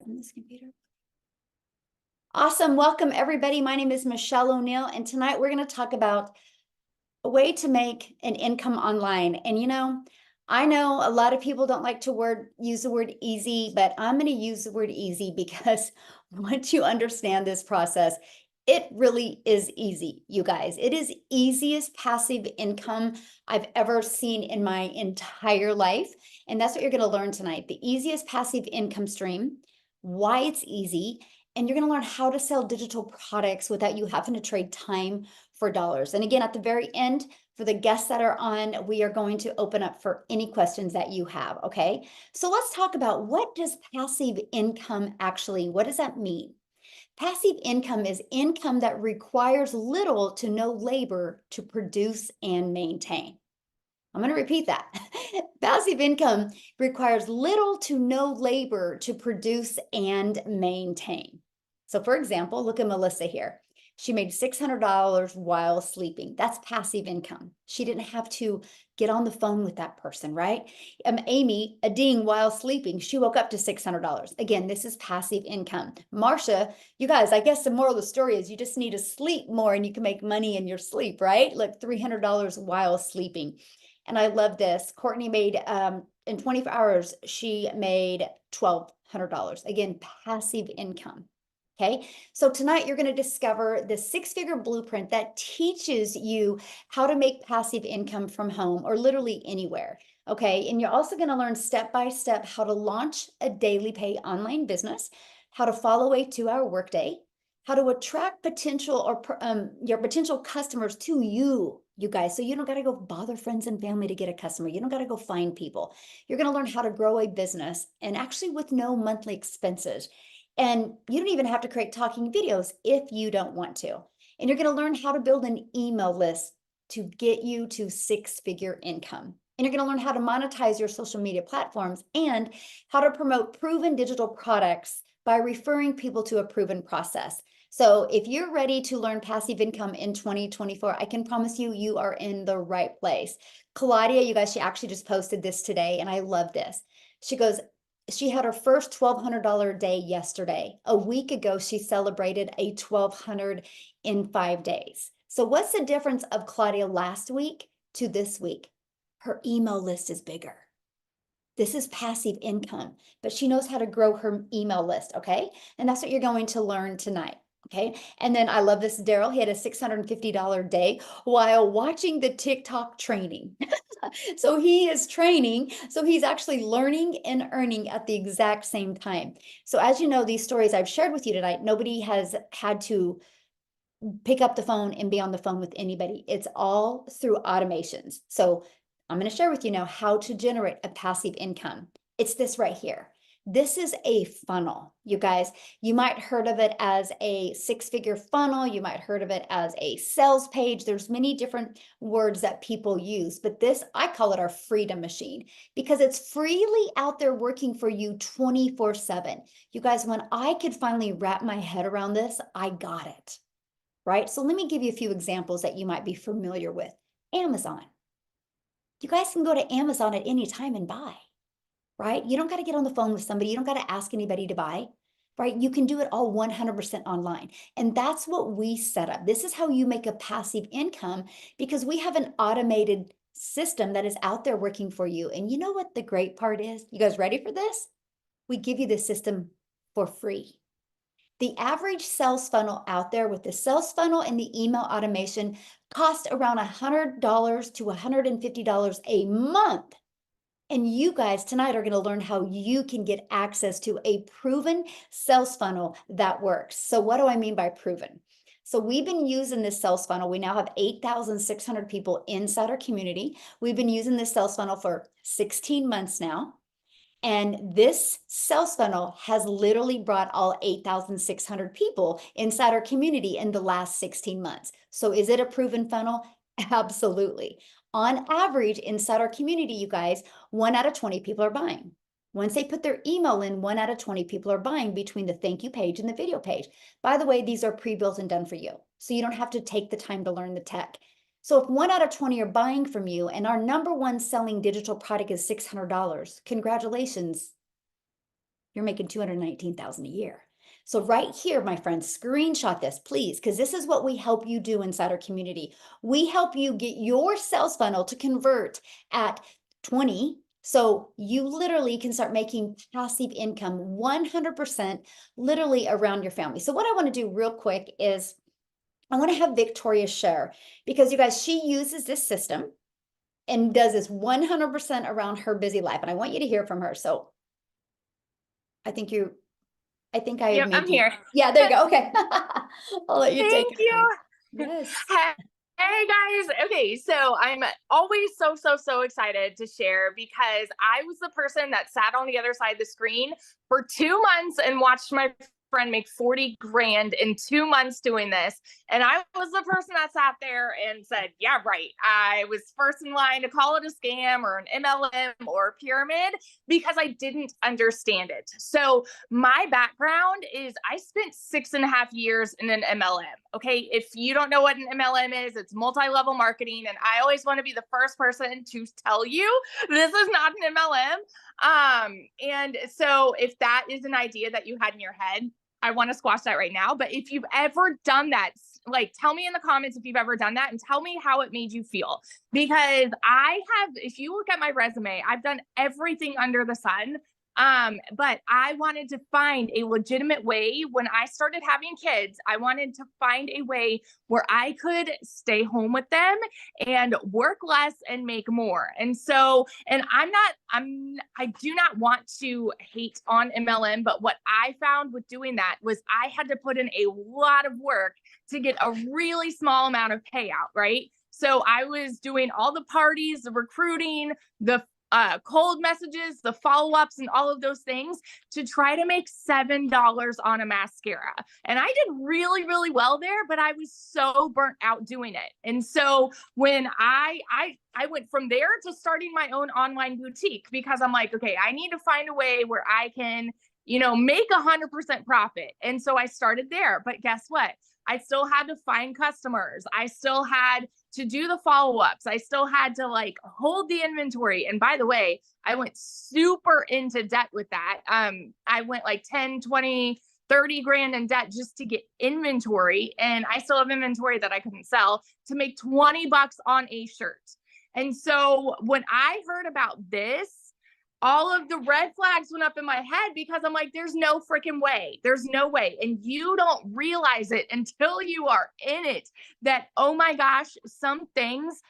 open this computer? Awesome. Welcome, everybody. My name is Michelle O'Neill, and tonight we're going to talk about a way to make an income online. And I know a lot of people don't like to use the word easy, but I'm going to use the word easy because once you understand this process, it really is easy, you guys. It is easiest passive income I've ever seen in my entire life. And that's what you're going to learn tonight. The easiest passive income stream, why it's easy, and you're going to learn how to sell digital products without you having to trade time for dollars. And again, at the very end, for the guests that are on, we are going to open up for any questions that you have, okay? So let's talk about, what does passive income actually, what does that mean? Passive income is income that requires little to no labor to produce and maintain. I'm going to repeat that. Passive income requires little to no labor to produce and maintain. So for example, look at Melissa here. She made $600 while sleeping. That's passive income. She didn't have to get on the phone with that person, right? Amy, a ding while sleeping, she woke up to $600. Again, this is passive income. Marcia, you guys, I guess the moral of the story is you just need to sleep more and you can make money in your sleep, right? Like $300 while sleeping. And I love this. Courtney made, in 24 hours, she made $1,200. Again, passive income. Okay, so tonight you're going to discover the six-figure blueprint that teaches you how to make passive income from home or literally anywhere. Okay, and you're also going to learn step-by-step how to launch a daily pay online business, how to follow a 2-hour workday, how to attract your potential customers to you guys, so you don't got to go bother friends and family to get a customer. You don't got to go find people. You're going to learn how to grow a business, and actually with no monthly expenses. And you don't even have to create talking videos if you don't want to. And you're going to learn how to build an email list to get you to six-figure income. And you're going to learn how to monetize your social media platforms and how to promote proven digital products by referring people to a proven process. So if you're ready to learn passive income in 2024, I can promise you, you are in the right place. Claudia, you guys, she actually just posted this today, and I love this. She goes, she had her first $1,200 day yesterday. A week ago, she celebrated a $1,200 in 5 days. So what's the difference of Claudia last week to this week? Her email list is bigger. This is passive income, but she knows how to grow her email list, okay? And that's what you're going to learn tonight. Okay. And then I love this. Daryl, he had a $650 day while watching the TikTok training. So he is training. So he's actually learning and earning at the exact same time. So as you know, these stories I've shared with you tonight, nobody has had to pick up the phone and be on the phone with anybody. It's all through automations. So I'm going to share with you now how to generate a passive income. It's this right here. This is a funnel, you guys. You might heard of it as a six-figure funnel. You might heard of it as a sales page. There's many different words that people use, but this, I call it our freedom machine, because it's freely out there working for you 24/7. You guys, when I could finally wrap my head around this, I got it, right? So let me give you a few examples that you might be familiar with. Amazon. You guys can go to Amazon at any time and buy, right? You don't got to get on the phone with somebody. You don't got to ask anybody to buy, right? You can do it all 100% online. And that's what we set up. This is how you make a passive income, because we have an automated system that is out there working for you. And you know what the great part is? You guys ready for this? We give you this system for free. The average sales funnel out there, with the sales funnel and the email automation, cost around $100 to $150 a month. And you guys tonight are going to learn how you can get access to a proven sales funnel that works. So what do I mean by proven? So we've been using this sales funnel. We now have 8,600 people inside our community. We've been using this sales funnel for 16 months now. And this sales funnel has literally brought all 8,600 people inside our community in the last 16 months. So is it a proven funnel? Absolutely. On average, inside our community, you guys, 1 out of 20 people are buying. Once they put their email in, 1 out of 20 people are buying between the thank you page and the video page. By the way, these are pre-built and done for you, so you don't have to take the time to learn the tech. So if 1 out of 20 are buying from you, and our #1 selling digital product is $600, congratulations. you're making 219,000 a year. So right here, my friends, screenshot this, please, because this is what we help you do inside our community. We help you get your sales funnel to convert at 20. So you literally can start making passive income 100% literally around your family. So what I want to do real quick is I want to have Victoria share, because you guys, she uses this system and does this 100% around her busy life. And I want you to hear from her. So I think I Yep, have made I'm you. here. Yeah, there you go. Okay. I'll let you take Thank it. you. Yes. Hey guys. Okay, so I'm always so excited to share, because I was the person that sat on the other side of the screen for 2 months and watched my friend make 40 grand in 2 months doing this. And I was the person that sat there and said, yeah, right. I was first in line to call it a scam or an MLM or a pyramid, because I didn't understand it. So my background is I spent 6.5 years in an MLM. Okay. If you don't know what an MLM is, it's multi-level marketing. And I always want to be the first person to tell you this is not an MLM. And so if that is an idea that you had in your head, I want to squash that right now. But if you've ever done that, like, tell me in the comments if you've ever done that, and tell me how it made you feel. Because I have, if you look at my resume, I've done everything under the sun. But I wanted to find a legitimate way. When I started having kids, I wanted to find a way where I could stay home with them and work less and make more. And so, and I do not want to hate on MLM, but what I found with doing that was I had to put in a lot of work to get a really small amount of payout, right? So I was doing all the parties, the recruiting, the cold messages, the follow-ups, and all of those things to try to make $7 on a mascara. And I did really well there, but I was so burnt out doing it. And so when I went from there to starting my own online boutique, because I'm like, okay, I need to find a way where I can, make 100% profit. And so I started there. But guess what? I still had to find customers. I still had to do the follow-ups. I still had to hold the inventory. And by the way, I went super into debt with that. I went 10, 20, 30 grand in debt just to get inventory. And I still have inventory that I couldn't sell to make 20 bucks on a shirt. And so when I heard about this, all of the red flags went up in my head, because I'm like, there's no freaking way. There's no way. And you don't realize it until you are in it, that, oh my gosh, some things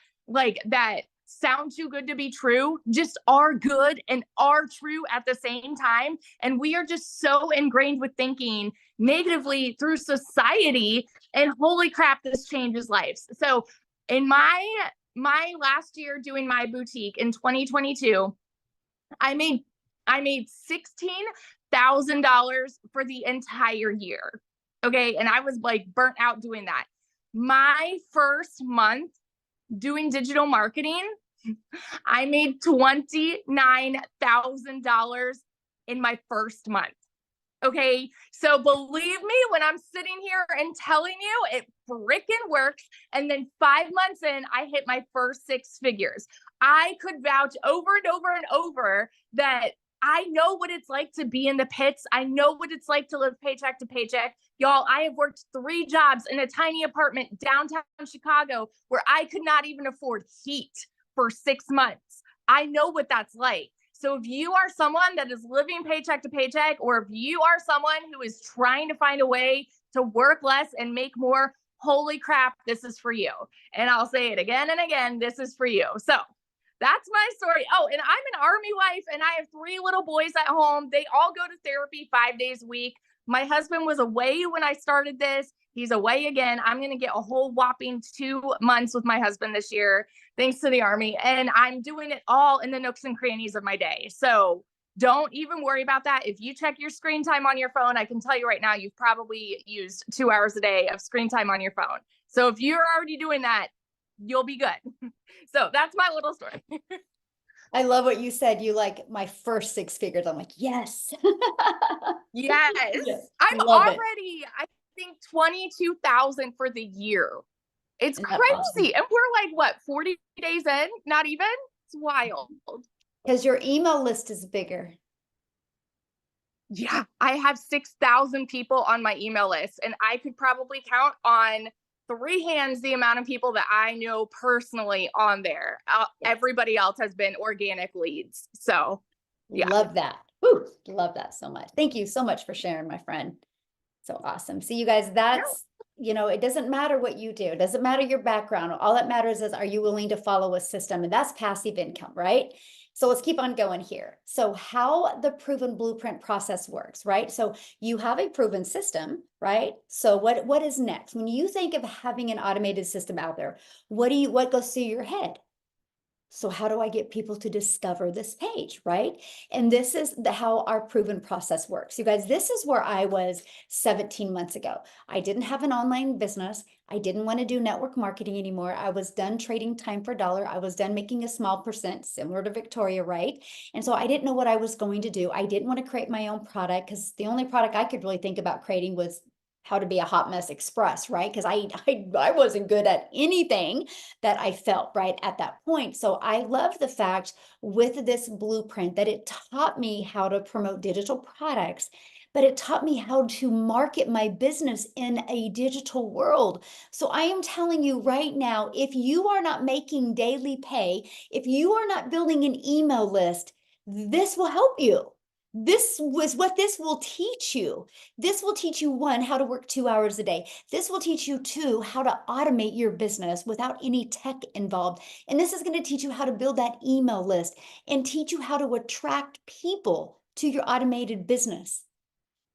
that sound too good to be true just are good and are true at the same time. And we are just so ingrained with thinking negatively through society, and holy crap, this changes lives. So in my last year doing my boutique in 2022, I made $16,000 for the entire year. Okay. And I was burnt out doing that. My first month doing digital marketing, I made $29,000 in my first month. Okay. So believe me, when I'm sitting here and telling you it freaking works. And then 5 months in, I hit my first 6 figures. I could vouch over and over and over that I know what it's like to be in the pits. I know what it's like to live paycheck to paycheck. Y'all, I have worked 3 jobs in a tiny apartment downtown Chicago where I could not even afford heat for 6 months. I know what that's like. So if you are someone that is living paycheck to paycheck, or if you are someone who is trying to find a way to work less and make more, holy crap, this is for you. And I'll say it again and again, this is for you. So that's my story. Oh, and I'm an Army wife, and I have 3 little boys at home. They all go to therapy 5 days a week. My husband was away when I started this. He's away again. I'm going to get a whole whopping 2 months with my husband this year, thanks to the Army. And I'm doing it all in the nooks and crannies of my day. So don't even worry about that. If you check your screen time on your phone, I can tell you right now, you've probably used 2 hours a day of screen time on your phone. So if you're already doing that, you'll be good. So that's my little story. I love what you said. You my first 6 figures. I'm like, yes. Yes. Yes. I'm Love it. already, I think 22,000 for the year. It's Isn't that crazy. awesome? And we're what, 40 days in? Not even? It's wild. Because your email list is bigger. Yeah, I have 6,000 people on my email list, and I could probably count on three hands the amount of people that I know personally on there. Yes. Everybody else has been organic leads. So, yeah. Love that. Woo, love that so much. Thank you so much for sharing, my friend. So awesome. See, you guys, that's, it doesn't matter what you do. It doesn't matter your background. All that matters is, are you willing to follow a system? And that's passive income, right? So let's keep on going here. So how the proven blueprint process works, right? So you have a proven system, right? So what is next? When you think of having an automated system out there, what goes through your head? So how do I get people to discover this page, right? And this is how our proven process works. You guys, this is where I was 17 months ago. I didn't have an online business. I didn't want to do network marketing anymore. I was done trading time for dollar. I was done making a small percent, similar to Victoria, right? And so I didn't know what I was going to do. I didn't want to create my own product because the only product I could really think about creating was how to be a hot mess express, right? Because I wasn't good at anything that I felt right at that point. So I love the fact with this blueprint that it taught me how to promote digital products, but it taught me how to market my business in a digital world. So I am telling you right now, if you are not making daily pay, if you are not building an email list, this will help you. This was what this will teach you. This will teach you, one, how to work 2 hours a day. This will teach you, two, how to automate your business without any tech involved. And this is going to teach you how to build that email list and teach you how to attract people to your automated business.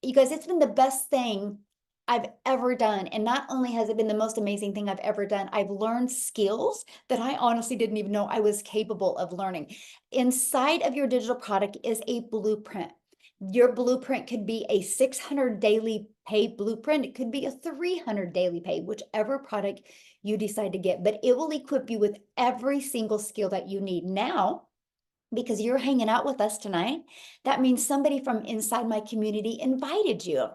You guys, it's been the best thing I've ever done. And not only has it been the most amazing thing I've ever done, I've learned skills that I honestly didn't even know I was capable of learning. Inside of your digital product is a blueprint. Your blueprint could be a 600 daily pay blueprint. It could be a 300 daily pay, whichever product you decide to get, but it will equip you with every single skill that you need. Now, because you're hanging out with us tonight, that means somebody from inside my community invited you.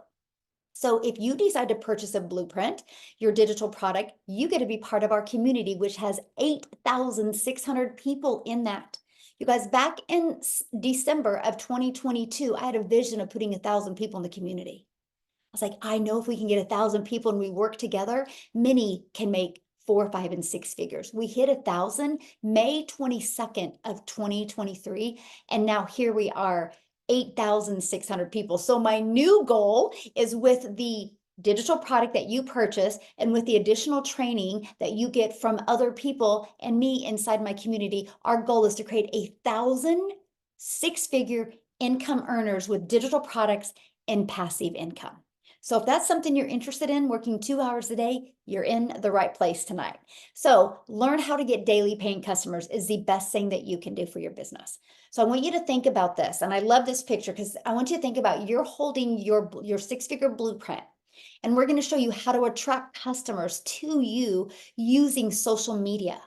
So if you decide to purchase a blueprint, your digital product, you get to be part of our community, which has 8,600 people in that. You guys, back in December of 2022, I had a vision of putting 1,000 people in the community. I was like, I know if we can get 1,000 people and we work together, many can make 4, 5, and 6 figures. We hit 1,000 May 22nd of 2023. And now here we are, 8,600 people. So my new goal is, with the digital product that you purchase and with the additional training that you get from other people and me inside my community, our goal is to create 1,000 6-figure income earners with digital products and passive income. So if that's something you're interested in, working 2 hours a day, you're in the right place tonight. So learn how to get daily paying customers is the best thing that you can do for your business. So I want you to think about this. And I love this picture because I want you to think about, you're holding your 6-figure blueprint. And we're going to show you how to attract customers to you using social media.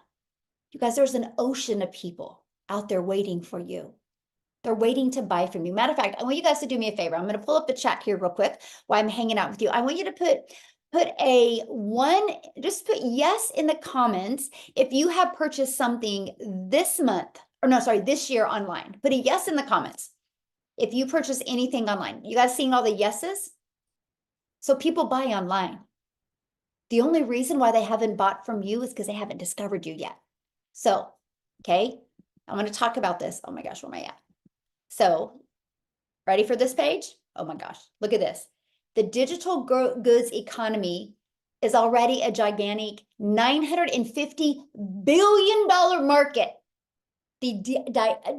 You guys, there's an ocean of people out there waiting for you. They're waiting to buy from you. Matter of fact, I want you guys to do me a favor. I'm going to pull up the chat here real quick while I'm hanging out with you. I want you to just put yes in the comments if you have purchased something this month, or no, sorry, this year online. Put a yes in the comments if you purchase anything online. You guys seeing all the yeses? So people buy online. The only reason why they haven't bought from you is because they haven't discovered you yet. So, okay, I want to talk about this. Oh my gosh, where am I at? So, ready for this page? Oh my gosh, look at this. The digital goods economy is already a gigantic $950 billion market. The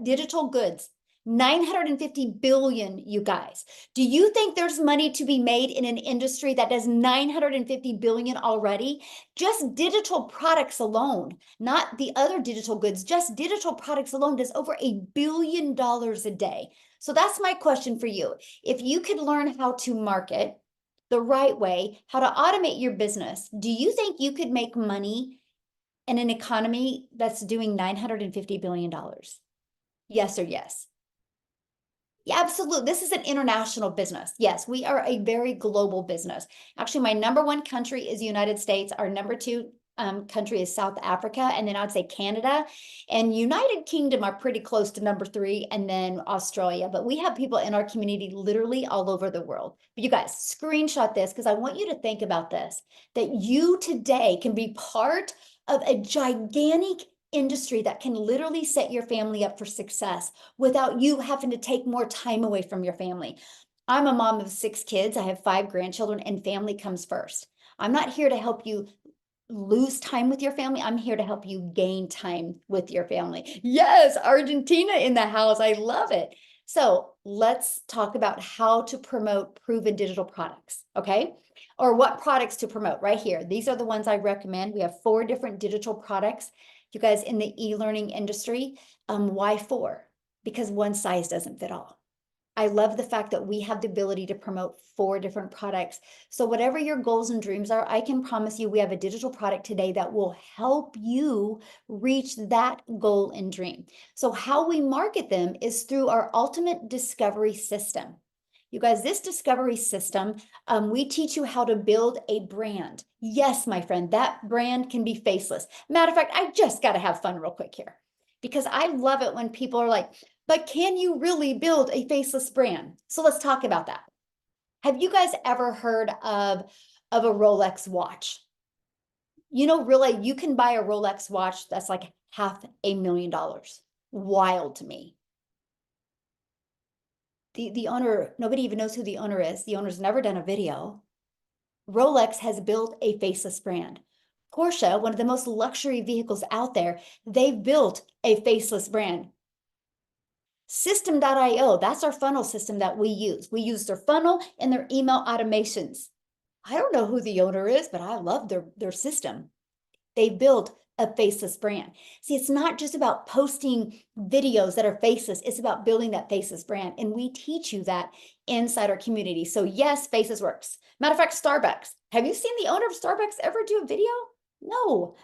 digital goods, 950 billion, you guys. Do you think there's money to be made in an industry that does 950 billion already? Just digital products alone, not the other digital goods, just digital products alone does over $1 billion a day. So that's my question for you. If you could learn how to market the right way, how to automate your business, do you think you could make money in an economy that's doing $950 billion? Yes or yes? Yeah, absolutely. This is an international business. Yes, we are a very global business. Actually, my number one country is the United States. Our number two country is South Africa, and then I'd say Canada and United Kingdom are pretty close to number 3, and then Australia. But we have people in our community literally all over the world. But you guys, screenshot this because I want you to think about this, that you today can be part of a gigantic industry that can literally set your family up for success without you having to take more time away from your family. I'm a mom of 6 kids. I have 5 grandchildren, and family comes first. I'm not here to help you lose time with your family. I'm here to help you gain time with your family. Yes, Argentina in the house. I love it. So let's talk about how to promote proven digital products, okay? Or what products to promote right here. These are the ones I recommend. We have 4 different digital products. You guys in the e-learning industry, why 4? Because one size doesn't fit all. I love the fact that we have the ability to promote 4 different products. So whatever your goals and dreams are, I can promise you we have a digital product today that will help you reach that goal and dream. So how we market them is through our ultimate discovery system. You guys, this discovery system, we teach you how to build a brand. Yes, my friend, that brand can be faceless. Matter of fact, I just got to have fun real quick here because I love it when people are like, but can you really build a faceless brand? So let's talk about that. Have you guys ever heard of a Rolex watch? You know, really, you can buy a Rolex watch that's like $500,000. Wild to me. The owner, nobody even knows who the owner is. The owner's never done a video. Rolex has built a faceless brand. Porsche, one of the most luxury vehicles out there, they've built a faceless brand. System.io, that's our funnel system that we use. We use their funnel and their email automations. I don't know who the owner is, but I love their system. They built a faceless brand. See, it's not just about posting videos that are faceless. It's about building that faceless brand. And we teach you that inside our community. So yes, faceless works. Matter of fact, Starbucks. Have you seen the owner of Starbucks ever do a video? No.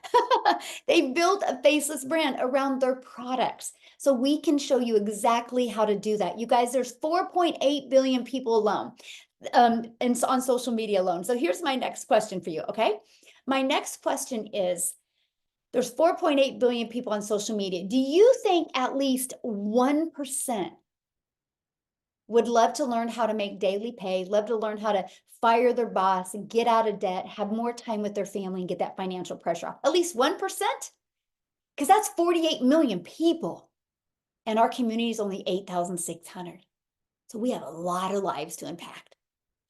They built a faceless brand around their products. So we can show you exactly how to do that. You guys, there's 4.8 billion people alone and on social media alone. So here's my next question for you, okay? My next question is, there's 4.8 billion people on social media. Do you think at least 1% would love to learn how to make daily pay, love to learn how to fire their boss, get out of debt, have more time with their family, and get that financial pressure off? At least 1%? Because that's 48 million people. And our community is only 8,600. So we have a lot of lives to impact.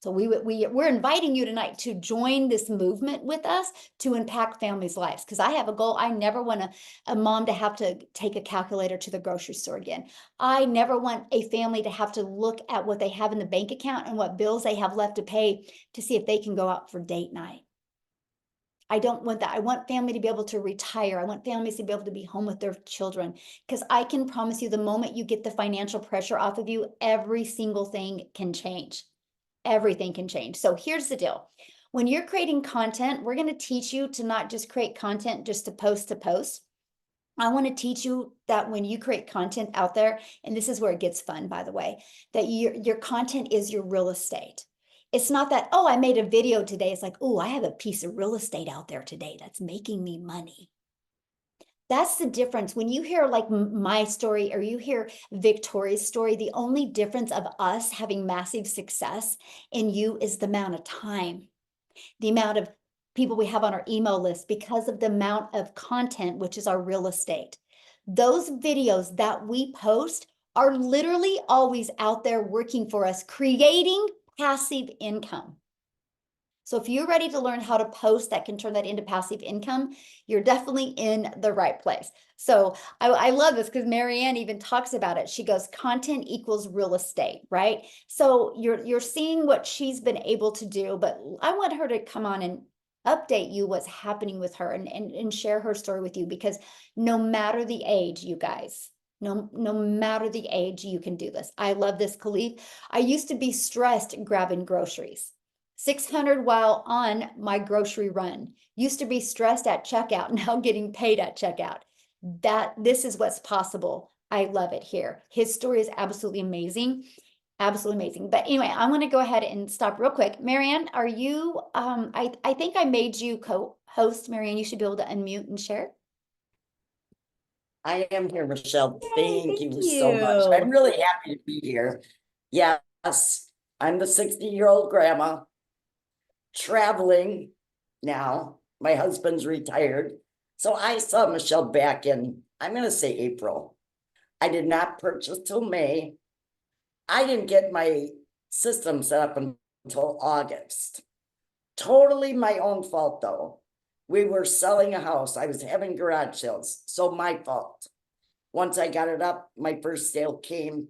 So we're inviting you tonight to join this movement with us to impact families' lives. Because I have a goal. I never want a mom to have to take a calculator to the grocery store again. I never want a family to have to look at what they have in the bank account and what bills they have left to pay to see if they can go out for date night. I don't want that. I want family to be able to retire. I want families to be able to be home with their children. Because I can promise you, the moment you get the financial pressure off of you, every single thing can change. Everything can change. So here's the deal. When you're creating content, we're going to teach you to not just create content just to post. I want to teach you that when you create content out there, and this is where it gets fun, by the way, that your content is your real estate. It's not that, oh, I made a video today. It's like, oh, I have a piece of real estate out there today that's making me money. That's the difference. When you hear like my story or you hear Victoria's story, the only difference of us having massive success in you is the amount of time, the amount of people we have on our email list because of the amount of content, which is our real estate. Those videos that we post are literally always out there working for us, creating passive income. So if you're ready to learn how to post that can turn that into passive income, you're definitely in the right place. So I love this because Marianne even talks about it. She goes, content equals real estate, right? So you're seeing what she's been able to do, but I want her to come on and update you what's happening with her and share her story with you, because no matter the age, you guys, no matter the age, you can do this. I love this, Khalif. I used to be stressed grabbing groceries. 600 while on my grocery run. Used to be stressed at checkout, now getting paid at checkout. This is what's possible. I love it here. His story is absolutely amazing. Absolutely amazing. But anyway, I'm going to go ahead and stop real quick. Marianne, are you, I think I made you co-host. Marianne, you should be able to unmute and share. I am here, Michelle. Yay, Thank thank you so much. I'm you. really happy to be here. Yes, I'm the 60-year-old grandma traveling now. My husband's retired. So I saw Michelle back in, I'm going to say April. I did not purchase till May. I didn't get my system set up until August. Totally my own fault, though. We were selling a house. I was having garage sales, so my fault. Once I got it up, my first sale came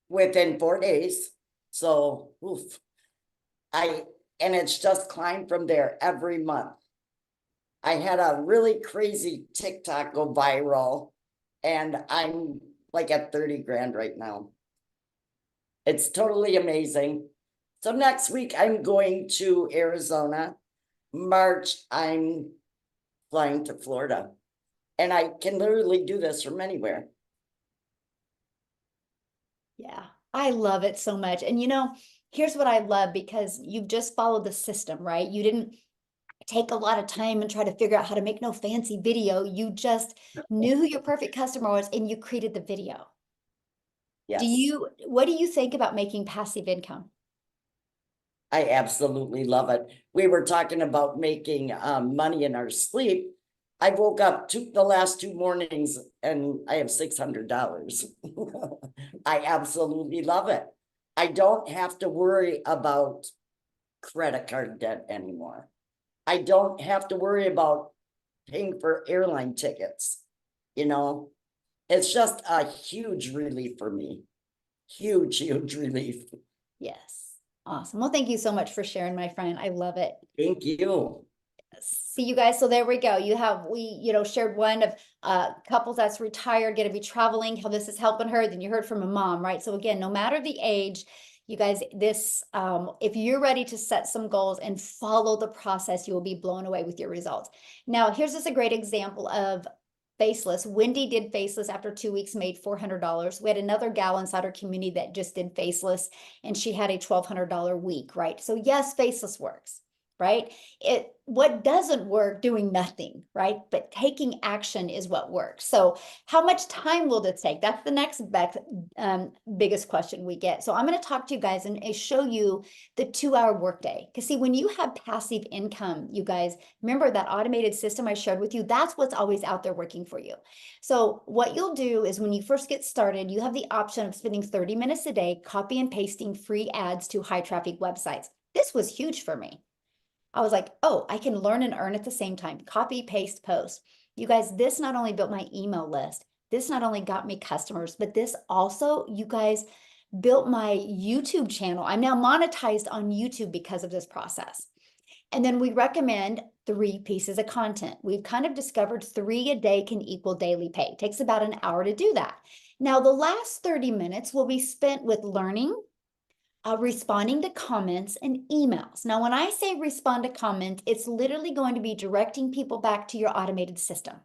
within 4 days. So, oof. And it's just climbed from there every month. I had a really crazy TikTok go viral, and I'm like at 30 grand right now. It's totally amazing. So next week I'm going to Arizona. March, I'm flying to Florida. And I can literally do this from anywhere. Yeah, I love it so much. And here's what I love, because you've just followed the system, right? You didn't take a lot of time and try to figure out how to make no fancy video. You just knew who your perfect customer was and you created the video. Yes. What do you think about making passive income? I absolutely love it. We were talking about making money in our sleep. I woke up the last 2 mornings and I have $600. I absolutely love it. I don't have to worry about credit card debt anymore. I don't have to worry about paying for airline tickets. It's just a huge relief for me. Huge relief. Yes. Awesome. Well, thank you so much for sharing, my friend. I love it. Thank you. See you guys. So there we go. We shared one of couples that's retired, going to be traveling, how this is helping her. Then you heard from a mom, right? So again, no matter the age, you guys, if you're ready to set some goals and follow the process, you will be blown away with your results. Now, here's just a great example of Faceless. Wendy did Faceless after 2 weeks, made $400. We had another gal inside our community that just did Faceless, and she had a $1,200 week, right? So yes, Faceless works, right? What doesn't work, doing nothing, right? But taking action is what works. So how much time will this take? That's the next biggest question we get. So I'm going to talk to you guys and show you the 2-hour workday. Because see, when you have passive income, you guys, remember that automated system I shared with you, that's what's always out there working for you. So what you'll do is when you first get started, you have the option of spending 30 minutes a day, copy and pasting free ads to high traffic websites. This was huge for me. I was like, oh, I can learn and earn at the same time. Copy, paste, post. You guys, this not only built my email list, this not only got me customers, but this also, you guys, built my YouTube channel. I'm now monetized on YouTube because of this process. And then we recommend 3 pieces of content. We've kind of discovered 3 a day can equal daily pay. It takes about an hour to do that. Now, the last 30 minutes will be spent with learning, responding to comments and emails. Now, when I say respond to comments, it's literally going to be directing people back to your automated system.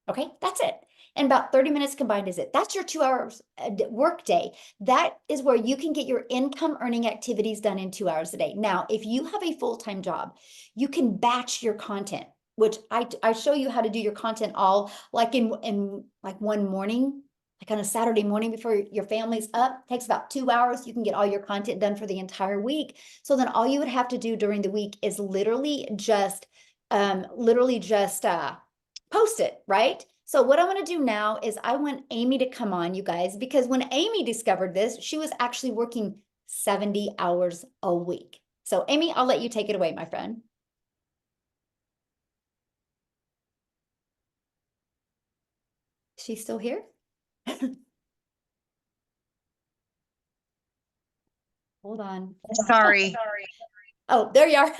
Okay, that's it. And about 30 minutes combined is it. That's your 2 hours work day. That is where you can get your income earning activities done in 2 hours a day. Now, if you have a full-time job, you can batch your content, which I show you how to do your content all like in like one morning, like on a Saturday morning before your family's up. It takes about 2 hours. You can get all your content done for the entire week. So then all you would have to do during the week is literally just post it, right? So what I want to do now is I want Amy to come on, you guys, because when Amy discovered this, she was actually working 70 hours a week. So Amy, I'll let you take it away, my friend. She's still here? Hold on. Sorry. Oh, there you are.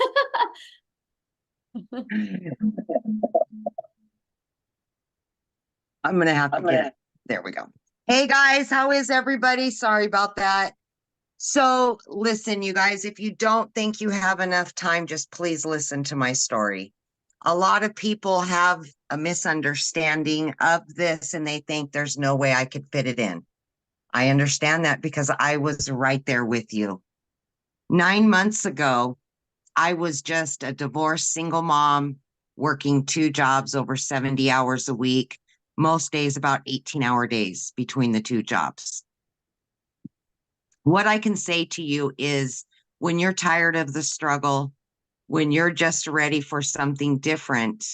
I'm gonna have to get it. There we go. Hey guys, how is everybody? Sorry about that. So listen, you guys, if you don't think you have enough time, just please listen to my story. A lot of people have a misunderstanding of this and they think there's no way I could fit it in. I understand that because I was right there with you. 9 months ago, I was just a divorced single mom working 2 jobs over 70 hours a week, most days about 18-hour days between the 2 jobs. What I can say to you is when you're tired of the struggle, when you're just ready for something different,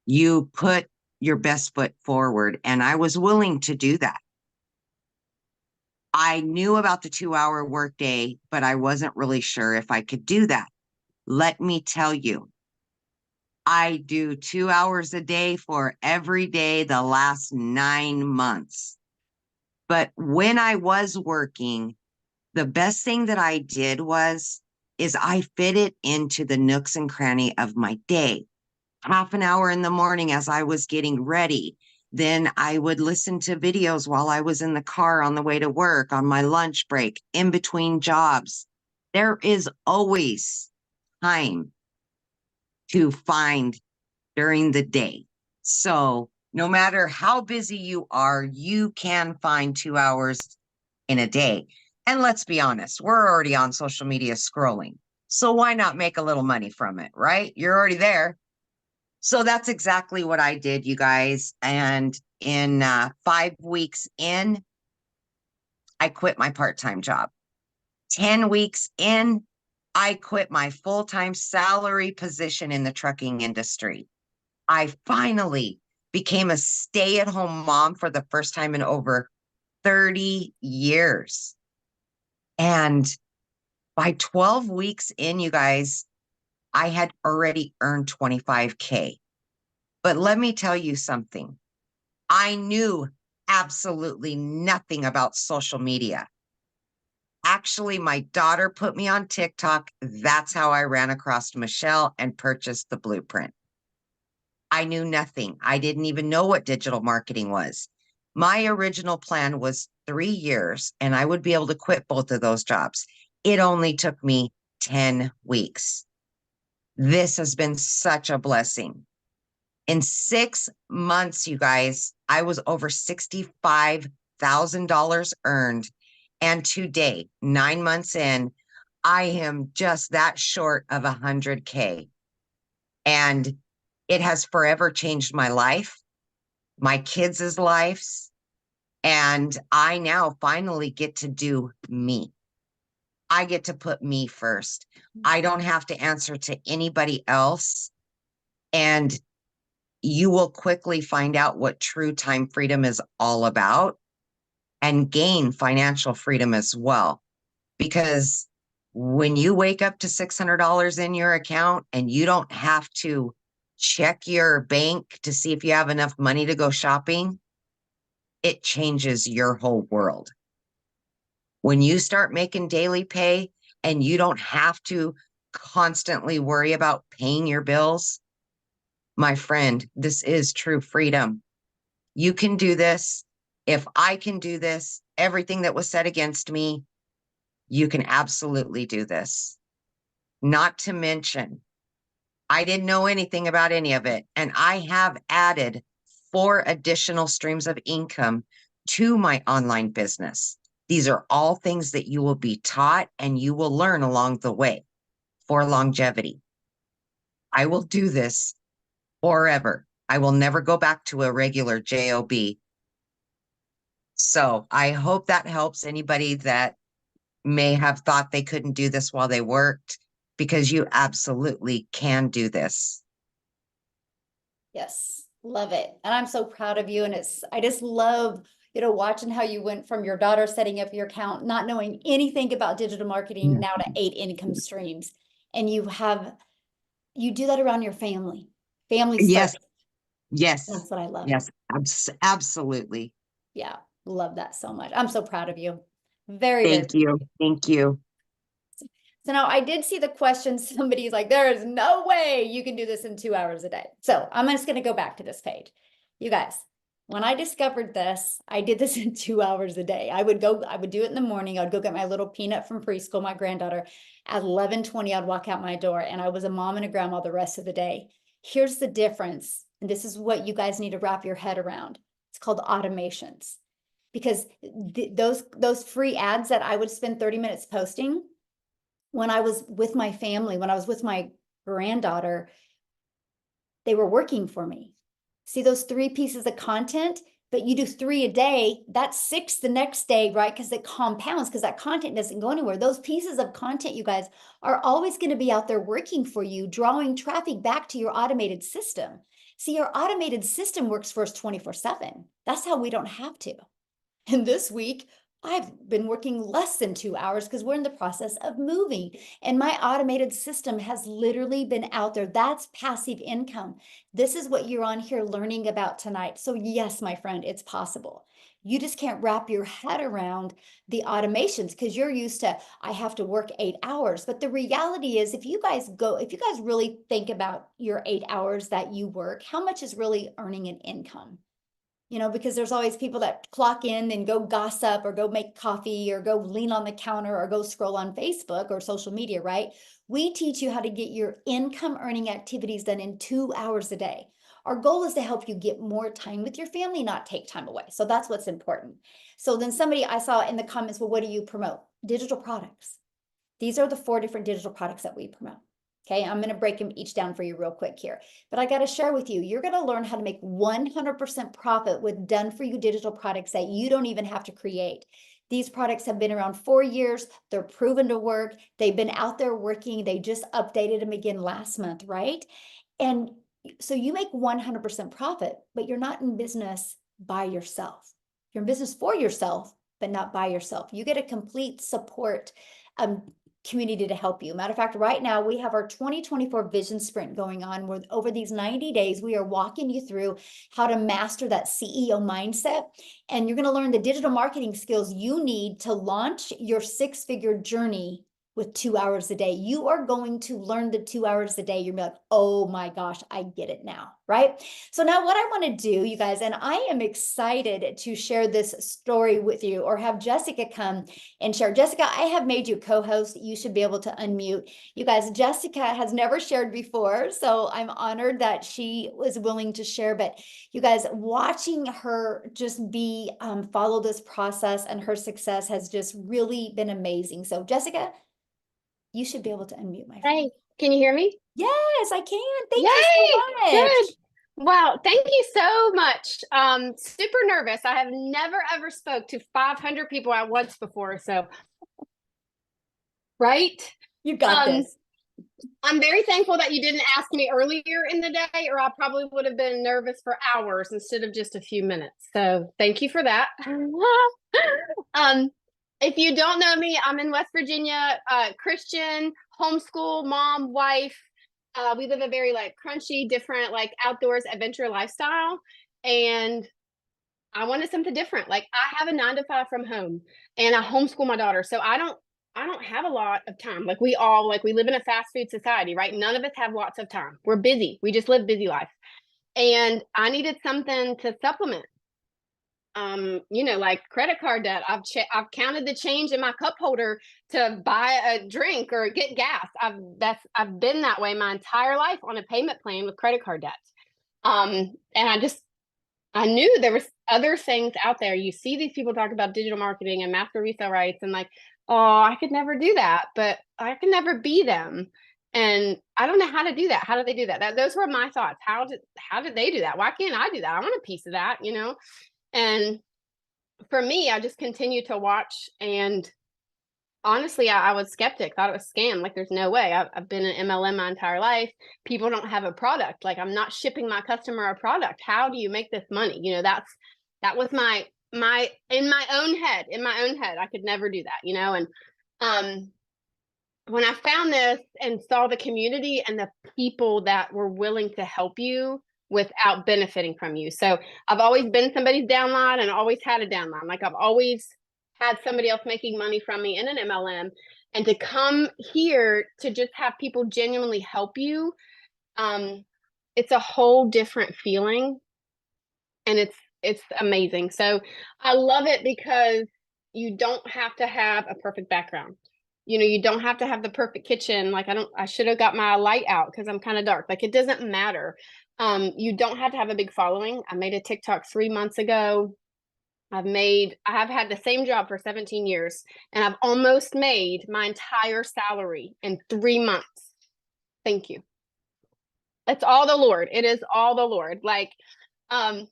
you put your best foot forward. And I was willing to do that. I knew about the 2-hour workday, but I wasn't really sure if I could do that. Let me tell you, I do 2 hours a day for every day the last 9 months. But when I was working, the best thing that I did is I fit it into the nooks and cranny of my day. Half an hour in the morning as I was getting ready. Then I would listen to videos while I was in the car on the way to work, on my lunch break, in between jobs. There is always time to find during the day. So no matter how busy you are, you can find 2 hours in a day. And let's be honest, we're already on social media scrolling. So why not make a little money from it, right? You're already there. So that's exactly what I did, you guys. And in 5 weeks in, I quit my part-time job. 10 weeks in, I quit my full-time salary position in the trucking industry. I finally became a stay-at-home mom for the first time in over 30 years. And by 12 weeks in, you guys, I had already earned 25K. But let me tell you something. I knew absolutely nothing about social media. Actually, my daughter put me on TikTok. That's how I ran across Michelle and purchased the blueprint. I knew nothing. I didn't even know what digital marketing was. My original plan was 3 years and I would be able to quit both of those jobs. It only took me 10 weeks. This has been such a blessing. In 6 months, you guys, I was over $65,000 earned. And today, 9 months in, I am just that short of 100K. And it has forever changed my life, my kids' lives. And I now finally get to do me. I get to put me first. I don't have to answer to anybody else. And you will quickly find out what true time freedom is all about and gain financial freedom as well. Because when you wake up to $600 in your account and you don't have to check your bank to see if you have enough money to go shopping, it changes your whole world. When you start making daily pay and you don't have to constantly worry about paying your bills, my friend, this is true freedom. You can do this. If I can do this, everything that was said against me, you can absolutely do this. Not to mention, I didn't know anything about any of it. And I have added 4 additional streams of income to my online business. These are all things that you will be taught and you will learn along the way for longevity. I will do this forever. I will never go back to a regular job. So I hope that helps anybody that may have thought they couldn't do this while they worked, because you absolutely can do this. Yes, love it. And I'm so proud of you. And I just love, watching how you went from your daughter setting up your account, not knowing anything about digital marketing, now to 8 income streams. And you do that around your family. Family's Yes. first. Yes. That's what I love. Yes. Absolutely. Yeah, love that so much. I'm so proud of you. Very, Thank very. you. Thank you. So now I did see the question. Somebody's like, there is no way you can do this in 2 hours a day. So I'm just going to go back to this page. You guys, when I discovered this, I did this in 2 hours a day. I would do it in the morning. I'd go get my little Peanut from preschool, my granddaughter. At 11:20, I'd walk out my door, and I was a mom and a grandma the rest of the day. Here's the difference. And this is what you guys need to wrap your head around. It's called automations. because those free ads that I would spend 30 minutes posting when I was with my family, when I was with my granddaughter, they were working for me. See those 3 pieces of content, but you do 3 a day, that's 6 the next day, right? Because it compounds, because that content doesn't go anywhere. Those pieces of content, you guys, are always going to be out there working for you, drawing traffic back to your automated system. See, your automated system works for us 24/7. That's how we don't have to. And this week, I've been working less than 2 hours because we're in the process of moving. And my automated system has literally been out there. That's passive income. This is what you're on here learning about tonight. So yes, my friend, it's possible. You just can't wrap your head around the automations because you're used to, I have to work 8 hours. But the reality is, if you guys really think about your 8 hours that you work, how much is really earning an income? You know, because there's always people that clock in and go gossip or go make coffee or go lean on the counter or go scroll on Facebook or social media, right? We teach you how to get your income earning activities done in 2 hours a day. Our goal is to help you get more time with your family, not take time away. So that's what's important. So then somebody I saw in the comments, well, what do you promote? Digital products. These are the 4 different digital products that we promote. Okay, I'm going to break them each down for you real quick here. But I got to share with you, you're going to learn how to make 100% profit with done for you digital products that you don't even have to create. These products have been around 4 years. They're proven to work. They've been out there working. They just updated them again last month, right? And so you make 100% profit, but you're not in business by yourself. You're in business for yourself, but not by yourself. You get a complete support community to help you. Matter of fact, right now we have our 2024 vision sprint going on, where over these 90 days, we are walking you through how to master that CEO mindset. And you're going to learn the digital marketing skills you need to launch your 6-figure journey with 2 hours a day. You are going to learn the 2 hours a day. You're like, oh my gosh, I get it now, right? So now what I want to do, you guys, and I am excited to share this story with you, or have Jessica come and share. Jessica, I have made you co-host. You should be able to unmute. You guys, Jessica has never shared before, so I'm honored that she was willing to share. But you guys, watching her just follow this process and her success has just really been amazing. So Jessica, you should be able to unmute, my friend. Hey, can you hear me? Yes, I can. Thank Yay! you so much. Good. Wow, thank you so much. Super nervous. I have never ever spoke to 500 people at once before, so right? You got this. I'm very thankful that you didn't ask me earlier in the day, or I probably would have been nervous for hours instead of just a few minutes. So thank you for that. If you don't know me, I'm in West Virginia, Christian, homeschool, mom, wife. We live a very crunchy, different, outdoors adventure lifestyle. And I wanted something different. I have a 9-to-5 from home and I homeschool my daughter. So I don't have a lot of time. We live in a fast food society, right? None of us have lots of time. We're busy. We just live busy life. And I needed something to supplement. Credit card debt. I've counted the change in my cup holder to buy a drink or get gas. I've been that way my entire life on a payment plan with credit card debt. And I knew there was other things out there. You see these people talk about digital marketing and master resale rights, and oh, I could never do that, but I can never be them. And I don't know how to do that. How do they do that? Those were my thoughts. How did they do that? Why can't I do that? I want a piece of that, And for me, I just continued to watch, and honestly, I was skeptic, thought it was a scam. There's no way. I've been in MLM my entire life. People don't have a product. I'm not shipping my customer a product. How do you make this money? That was my in my own head, I could never do that, and when I found this and saw the community and the people that were willing to help you without benefiting from you. So I've always been somebody's downline and always had a downline. I've always had somebody else making money from me in an MLM, and to come here to just have people genuinely help you, it's a whole different feeling, and it's amazing. So I love it because you don't have to have a perfect background. You don't have to have the perfect kitchen. I should have got my light out because I'm kind of dark. It doesn't matter. You don't have to have a big following. I made a TikTok 3 months ago. I have had the same job for 17 years and I've almost made my entire salary in 3 months. Thank you. It's all the Lord. It is all the Lord. Like, I'm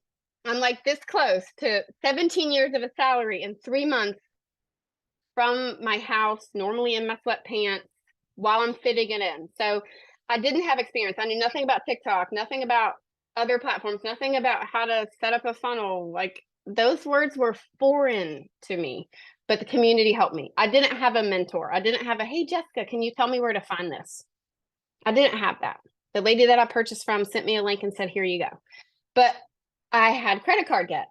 like this close to 17 years of a salary in 3 months from my house, normally in my sweatpants, while I'm fitting it in. So I didn't have experience. I knew nothing about TikTok, nothing about other platforms, nothing about how to set up a funnel. Like, those words were foreign to me, but the community helped me. I didn't have a mentor. I didn't have a, hey, Jessica, can you tell me where to find this? I didn't have that. The lady that I purchased from sent me a link and said, here you go. But I had credit card debt.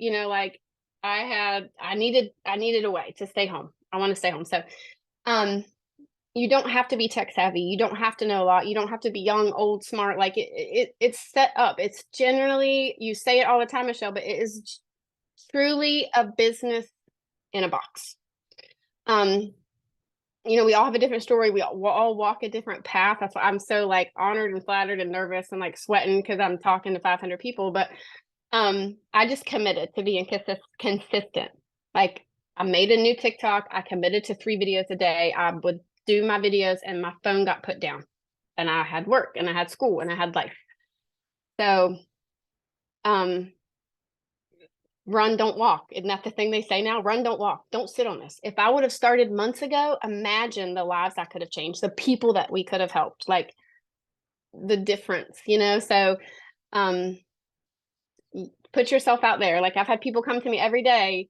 You know, like I needed a way to stay home. I want to stay home. So, you don't have to be tech savvy. You don't have to know a lot. You don't have to be young, old, smart. Like it's set up. It's generally, you say it all the time, Michelle, but it is truly a business in a box. You know, we all have a different story. We all walk a different path. That's why I'm so like honored and flattered and nervous and like sweating because I'm talking to 500 people. But I just committed to being consistent. Like, I made a new TikTok. I committed to 3 videos a day. I would do my videos and my phone got put down and I had work and I had school and I had life. So, run, don't walk. Isn't that the thing they say now? Run, don't walk. Don't sit on this. If I would have started months ago, imagine the lives I could have changed, the people that we could have helped, like the difference, you know? So, put yourself out there. Like, I've had people come to me every day.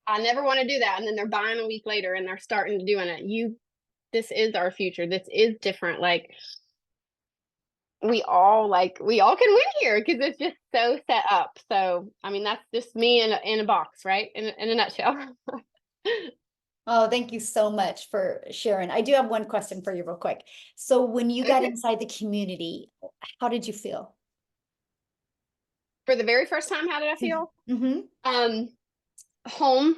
I never want to do that. And then they're buying a week later and they're starting to doing it. This is our future. This is different. Like, we all can win here because it's just so set up. So, I mean, that's just me in a box, right? In a nutshell. Oh, thank you so much for sharing. I do have one question for you real quick. So when you got Okay. inside the community, how did you feel? For the very first time, how did I feel? Mm-hmm. Home.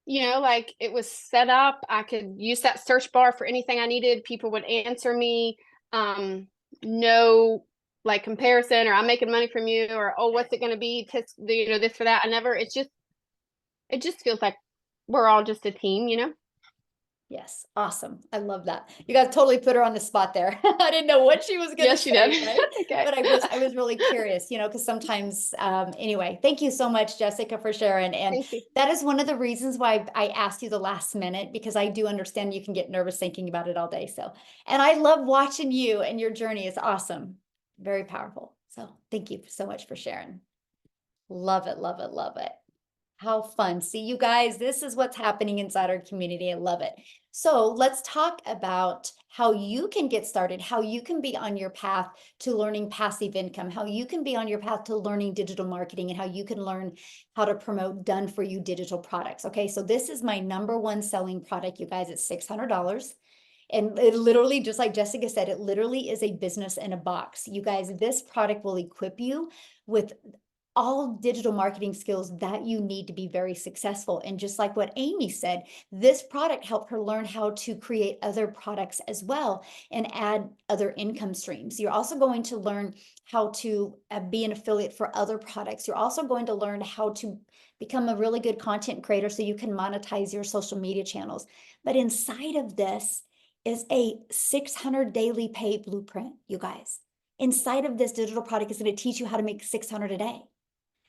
You know, like, it was set up. I could use that search bar for anything I needed. People would answer me. No, like, comparison, or I'm making money from you, or, oh, what's it going to be? You know, this for that. It just feels like we're all just a team, you know? Yes, awesome. I love that. You guys totally put her on the spot there. I didn't know what she was gonna Yes, you say, did. right? Okay. But I was really curious, you know, because sometimes, anyway, thank you so much, Jessica, for sharing. And Thank you. that is one of the reasons why I asked you the last minute, because I do understand you can get nervous thinking about it all day. So, and I love watching you and your journey is awesome. Very powerful. So thank you so much for sharing. Love it, love it, love it. How fun. See, you guys, this is what's happening inside our community. I love it. So let's talk about how you can get started, how you can be on your path to learning passive income, how you can be on your path to learning digital marketing, and how you can learn how to promote done for you digital products. Okay, so this is my #1 selling product, you guys. It's $600. And it literally, just like Jessica said, it literally is a business in a box. You guys, this product will equip you with all digital marketing skills that you need to be very successful. And just like what Amy said, this product helped her learn how to create other products as well and add other income streams. You're also going to learn how to be an affiliate for other products. You're also going to learn how to become a really good content creator so you can monetize your social media channels. But inside of this is a 600 daily pay blueprint, you guys. Inside of this digital product is going to teach you how to make 600 a day.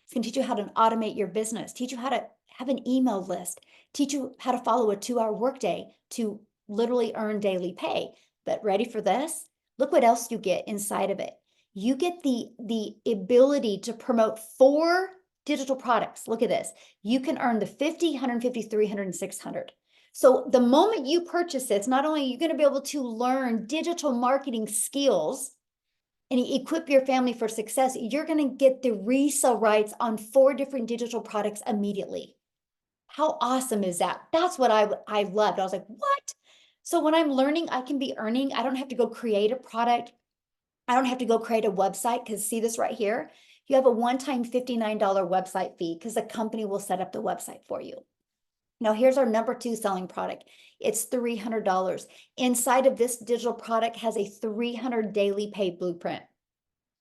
It's going to teach you how to automate your business, teach you how to have an email list, teach you how to follow a 2-hour workday to literally earn daily pay. But ready for this? Look what else you get inside of it. You get the ability to promote 4 digital products. Look at this. You can earn the 50, 150, 300, and 600. So the moment you purchase it, not only are you going to be able to learn digital marketing skills and equip your family for success, you're going to get the resale rights on 4 different digital products immediately. How awesome is that? That's what I loved. I was like, what? So when I'm learning, I can be earning. I don't have to go create a product. I don't have to go create a website, because see this right here? You have a one-time $59 website fee because the company will set up the website for you. Now, here's our #2 selling product. It's $300. Inside of this digital product has a 300 daily pay blueprint.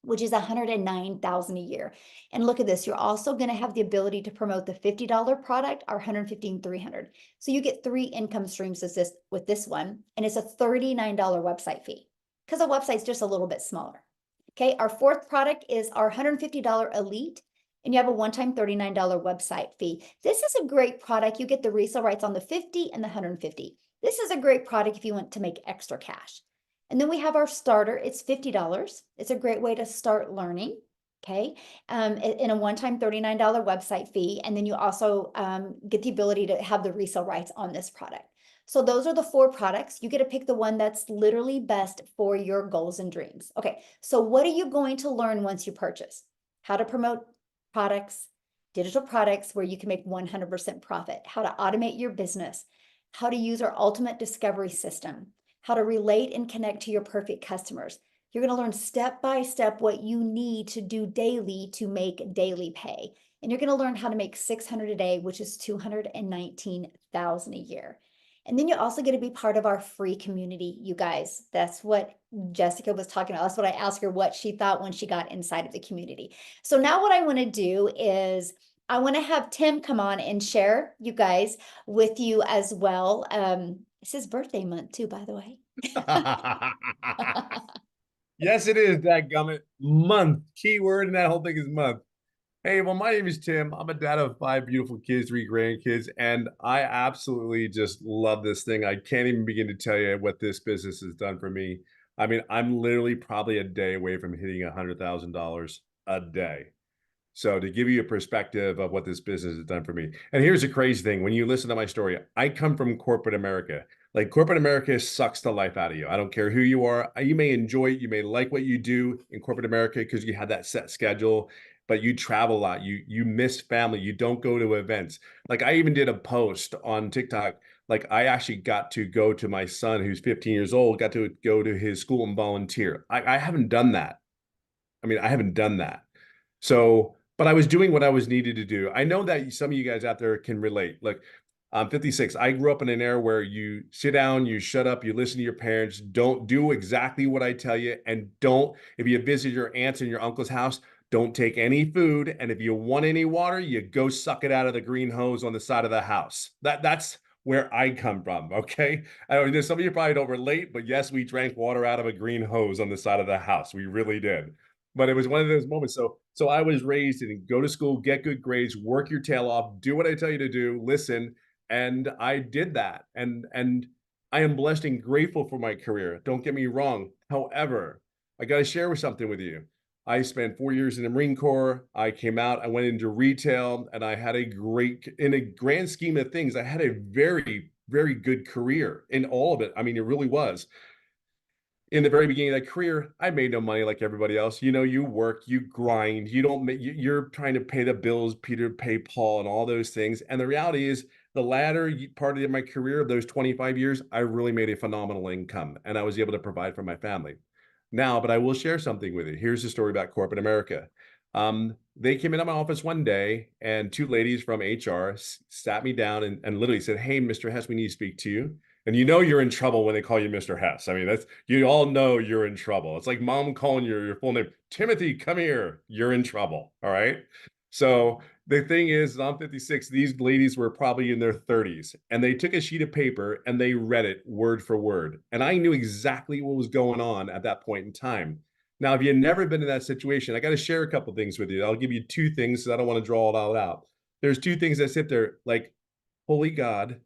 which is 109,000 a year. And look at this, you're also going to have the ability to promote the $50 product or 150 and 300. So you get 3 income streams with this one, and it's a $39 website fee because the website's just a little bit smaller. Okay, our 4th product is our $150 Elite, and you have a one-time $39 website fee. This is a great product. You get the resale rights on the 50 and the 150. This is a great product if you want to make extra cash. And then we have our starter. It's $50. It's a great way to start learning. Okay, in a one-time $39 website fee. And then you also get the ability to have the resale rights on this product. So those are the 4 products. You get to pick the one that's literally best for your goals and dreams. Okay, so what are you going to learn once you purchase? How to promote products, digital products where you can make 100% profit, how to automate your business, how to use our ultimate discovery system, how to relate and connect to your perfect customers. You're going to learn step by step what you need to do daily to make daily pay. And you're going to learn how to make $600 a day, which is $219,000 a year. And then you also get to be part of our free community, you guys. That's what Jessica was talking about. That's what I asked her, what she thought when she got inside of the community. So now what I want to do is I want to have Tim come on and share, you guys, with you as well. It's his birthday month too, by the way. Yes, it is, dadgummit. Month. Key word in that whole thing is month. Hey, well, my name is Tim. I'm a dad of 5 beautiful kids, 3 grandkids, and I absolutely just love this thing. I can't even begin to tell you what this business has done for me. I mean, I'm literally probably a day away from hitting $100,000 a day. So to give you a perspective of what this business has done for me. And here's the crazy thing. When you listen to my story, I come from corporate America. Like corporate America sucks the life out of you. I don't care who you are. You may enjoy it. You may like what you do in corporate America because you have that set schedule, but you travel a lot. You miss family. You don't go to events. Like I even did a post on TikTok. Like I actually got to go to my son, who's 15 years old, got to go to his school and volunteer. I haven't done that. I mean, I haven't done that. So, but I was doing what I was needed to do. I know that some of you guys out there can relate. Look, I'm 56. I grew up in an era where you sit down, you shut up, you listen to your parents, don't do exactly what I tell you, and don't, if you visit your aunts and your uncle's house, don't take any food. And if you want any water, you go suck it out of the green hose on the side of the house. That's where I come from, okay? I know there's some of you probably don't relate, but yes, we drank water out of a green hose on the side of the house. We really did. But it was one of those moments. So I was raised in go to school, get good grades, work your tail off, do what I tell you to do, listen. And I did that. And I am blessed and grateful for my career. Don't get me wrong. However, I got to share something with you. I spent 4 years in the Marine Corps. I came out, I went into retail, and I had in a grand scheme of things, I had a very, very good career in all of it. I mean, it really was. In the very beginning of that career, I made no money like everybody else. You know, you work, you grind, you don't make, you're trying to pay the bills, Peter, pay Paul, and all those things. And the reality is, the latter part of my career of those 25 years, I really made a phenomenal income and I was able to provide for my family. Now, but I will share something with you. Here's the story about corporate America. They came into my office one day and 2 ladies from HR sat me down and literally said, "Hey, Mr. Hess, we need to speak to you." And you know you're in trouble when they call you Mr. Hess. I mean, that's, you all know you're in trouble. It's like mom calling your full name. "Timothy, come here. You're in trouble." All right. So the thing is, I'm 56. These ladies were probably in their 30s, and they took a sheet of paper and they read it word for word. And I knew exactly what was going on at that point in time. Now, if you've never been in that situation, I got to share a couple of things with you. I'll give you 2 things because I don't want to draw it all out. There's 2 things that sit there like, holy God,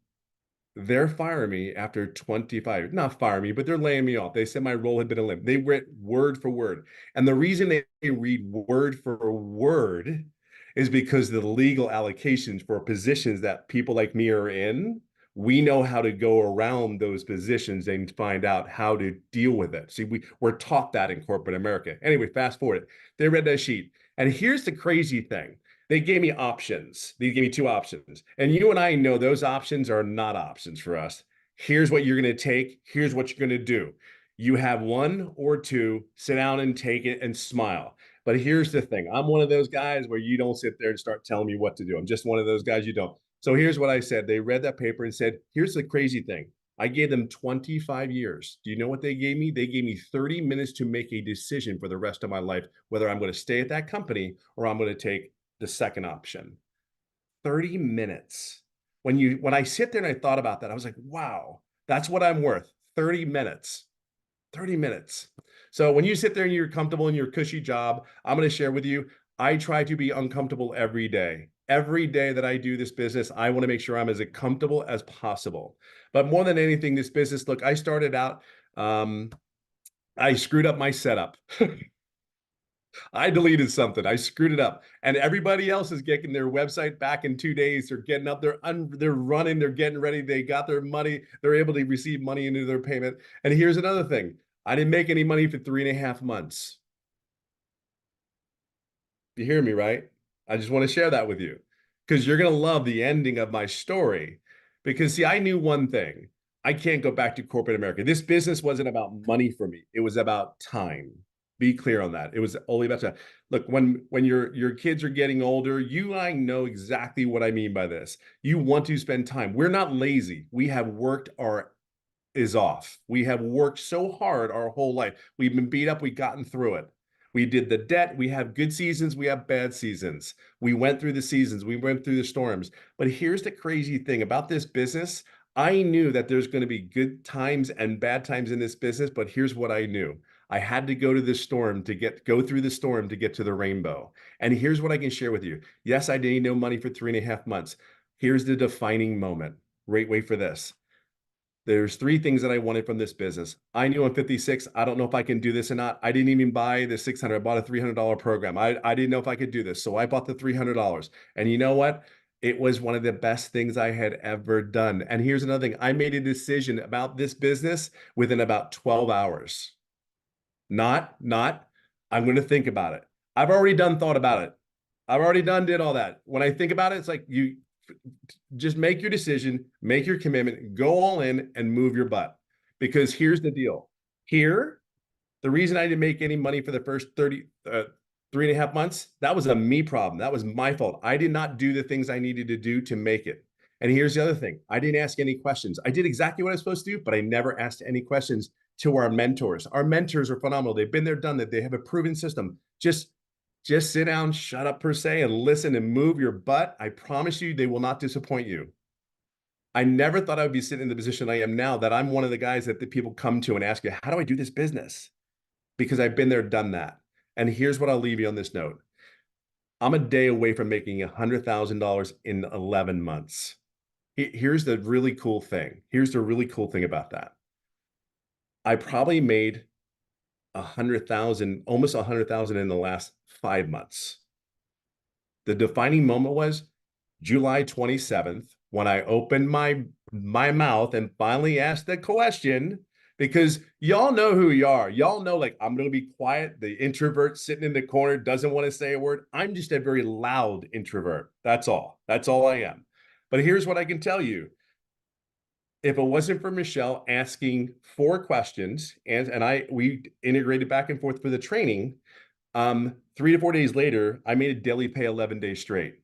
they're firing me after 25, not fire me, but they're laying me off. They said my role had been eliminated. They read word for word. And the reason they read word for word is because the legal allocations for positions that people like me are in, we know how to go around those positions and find out how to deal with it. See, we're taught that in corporate America. Anyway, fast forward. They read that sheet. And here's the crazy thing. They gave me options. They gave me 2 options. And you and I know those options are not options for us. Here's what you're going to take. Here's what you're going to do. You have 1 or 2, sit down and take it and smile. But here's the thing. I'm one of those guys where you don't sit there and start telling me what to do. I'm just one of those guys you don't. So here's what I said. They read that paper and said, here's the crazy thing. I gave them 25 years. Do you know what they gave me? They gave me 30 minutes to make a decision for the rest of my life, whether I'm going to stay at that company or I'm going to take the second option. 30 minutes. When I sit there and I thought about that, I was like, wow, that's what I'm worth. 30 minutes. 30 minutes. So when you sit there and you're comfortable in your cushy job, I'm going to share with you, I try to be uncomfortable every day. Every day that I do this business, I want to make sure I'm as comfortable as possible. But more than anything, this business, look, I started out, I screwed up my setup. I deleted something. I screwed it up, and everybody else is getting their website back in 2 days. They're getting up, they're running, they're getting ready. They got their money. They're able to receive money into their payment. And here's another thing. I didn't make any money for 3.5 months. You hear me, right? I just want to share that with you because you're going to love the ending of my story. Because see, I knew one thing. I can't go back to corporate America. This business wasn't about money for me. It was about time. Be clear on that. It was only about time. Look, when your kids are getting older, you and I know exactly what I mean by this. You want to spend time. We're not lazy. We have worked our is off. We have worked so hard our whole life. We've been beat up. We've gotten through it. We did the debt. We have good seasons. We have bad seasons. We went through the seasons. We went through the storms. But here's the crazy thing about this business. I knew that there's going to be good times and bad times in this business, but here's what I knew. I had to go to the storm to go through the storm to get to the rainbow. And here's what I can share with you. Yes, I didn't know money for 3.5 months. Here's the defining moment. Wait for this. There's 3 things that I wanted from this business. I knew I'm 56. I don't know if I can do this or not. I didn't even buy the $600. I bought a $300 program. I didn't know if I could do this. So I bought the $300. And you know what? It was one of the best things I had ever done. And here's another thing. I made a decision about this business within about 12 hours. Not, I'm going to think about it. I've already thought about it. I've already did all that. When I think about it, it's like you just make your decision, make your commitment, go all in and move your butt. Because here's the deal. Here, the reason I didn't make any money for the first 3.5 months, that was a me problem. That was my fault. I did not do the things I needed to do to make it. And here's the other thing. I didn't ask any questions. I did exactly what I was supposed to do, but I never asked any questions to our mentors. Our mentors are phenomenal. They've been there, done that. They have a proven system. Just sit down, shut up per se, and listen and move your butt. I promise you, they will not disappoint you. I never thought I would be sitting in the position I am now, that I'm one of the guys that the people come to and ask you, how do I do this business? Because I've been there, done that. And here's what I'll leave you on this note. I'm a day away from making $100,000 in 11 months. Here's the really cool thing. Here's the really cool thing about that. I probably made 100,000, almost 100,000 in the last 5 months. The defining moment was July 27th, when I opened my mouth and finally asked the question, because y'all know who you are. Y'all know, like, I'm going to be quiet. The introvert sitting in the corner doesn't want to say a word. I'm just a very loud introvert. That's all. That's all I am. But here's what I can tell you. If it wasn't for Michelle asking 4 questions, and we integrated back and forth for the training, 3 to 4 days later, I made a daily pay 11 days straight.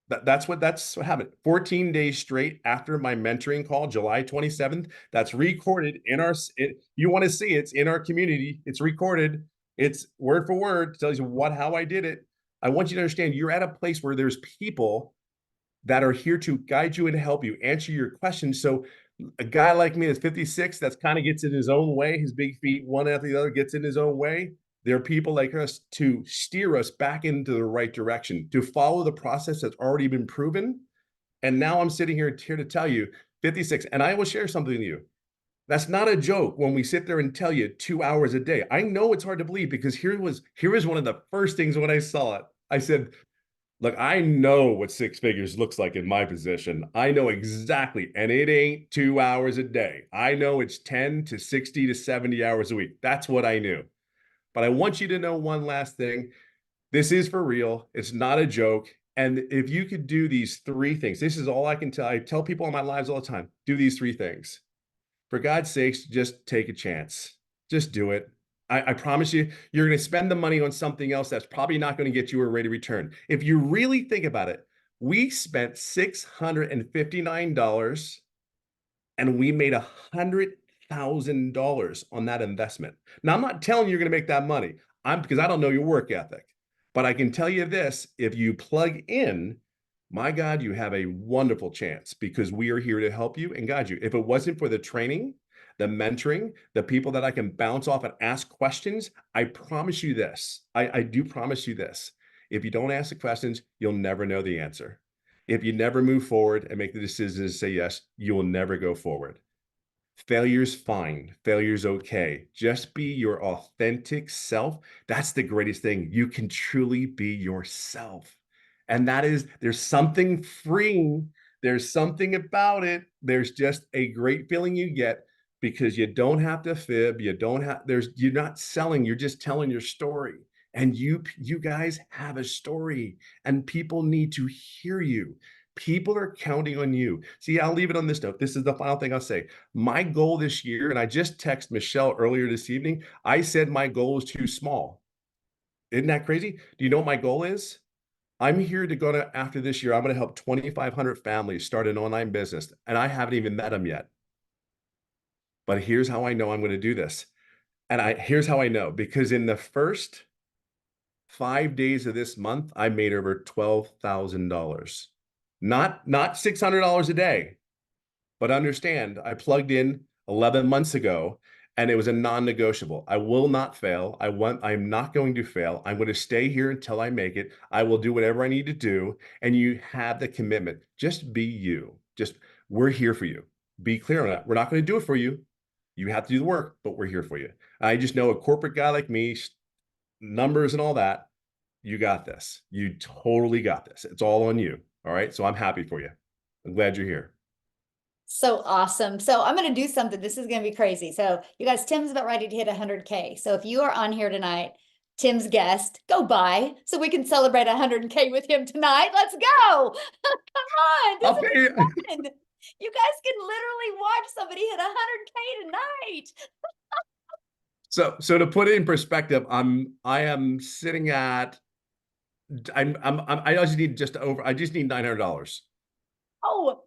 That's what happened. 14 days straight after my mentoring call, July 27th. That's recorded in you want to see it's in our community. It's recorded. It's word for word. It tells you how I did it. I want you to understand you're at a place where there's people that are here to guide you and help you answer your questions. So a guy like me that's 56, that's kind of gets in his own way, his big feet, one after the other, gets in his own way. There are people like us to steer us back into the right direction, to follow the process that's already been proven. And now I'm sitting here to tell you 56, and I will share something with you. That's not a joke when we sit there and tell you 2 hours a day. I know it's hard to believe, because here was one of the first things when I saw it. I said, look, I know what 6 figures looks like in my position. I know exactly, and it ain't 2 hours a day. I know it's 10 to 60 to 70 hours a week. That's what I knew. But I want you to know one last thing. This is for real. It's not a joke. And if you could do these 3 things, this is all I can tell. I tell people in my lives all the time, do these 3 things. For God's sakes, just take a chance. Just do it. I promise you, you're going to spend the money on something else that's probably not going to get you a rate of return. If you really think about it, we spent $659 and we made $100,000 on that investment. Now, I'm not telling you you're going to make that money. Because I don't know your work ethic, but I can tell you this: if you plug in, my God, you have a wonderful chance, because we are here to help you and guide you. If it wasn't for the training, the mentoring, the people that I can bounce off and ask questions, I promise you this. I do promise you this. If you don't ask the questions, you'll never know the answer. If you never move forward and make the decision to say yes, you will never go forward. Failure's fine. Failure's okay. Just be your authentic self. That's the greatest thing. You can truly be yourself. And that is, there's something freeing. There's something about it. There's just a great feeling you get, because you don't have to fib. You're not selling. You're just telling your story. And you guys have a story, and people need to hear you. People are counting on you. See, I'll leave it on this note. This is the final thing I'll say. My goal this year, and I just texted Michelle earlier this evening, I said my goal is too small. Isn't that crazy? Do you know what my goal is? I'm here to after this year, I'm going to help 2,500 families start an online business, and I haven't even met them yet. But here's how I know I'm going to do this. And here's how I know, because in the first 5 days of this month, I made over $12,000. Not $600 a day, but understand, I plugged in 11 months ago, and it was a non-negotiable. I will not fail. I'm not going to fail. I'm going to stay here until I make it. I will do whatever I need to do. And you have the commitment. Just be you. We're here for you. Be clear on that. We're not going to do it for you. You have to do the work, but we're here for you. I just know a corporate guy like me, numbers and all that, you got this. You totally got this. It's all on you. All right. So I'm happy for you. I'm glad you're here. So awesome. So I'm going to do something. This is going to be crazy. So you guys, Tim's about ready to hit 100K. So if you are on here tonight, Tim's guest, go by so we can celebrate 100K with him tonight. Let's go. Come on. This is fun. You guys can literally watch somebody hit 100K tonight. So to put it in perspective, I am sitting at, I just need $900. Oh,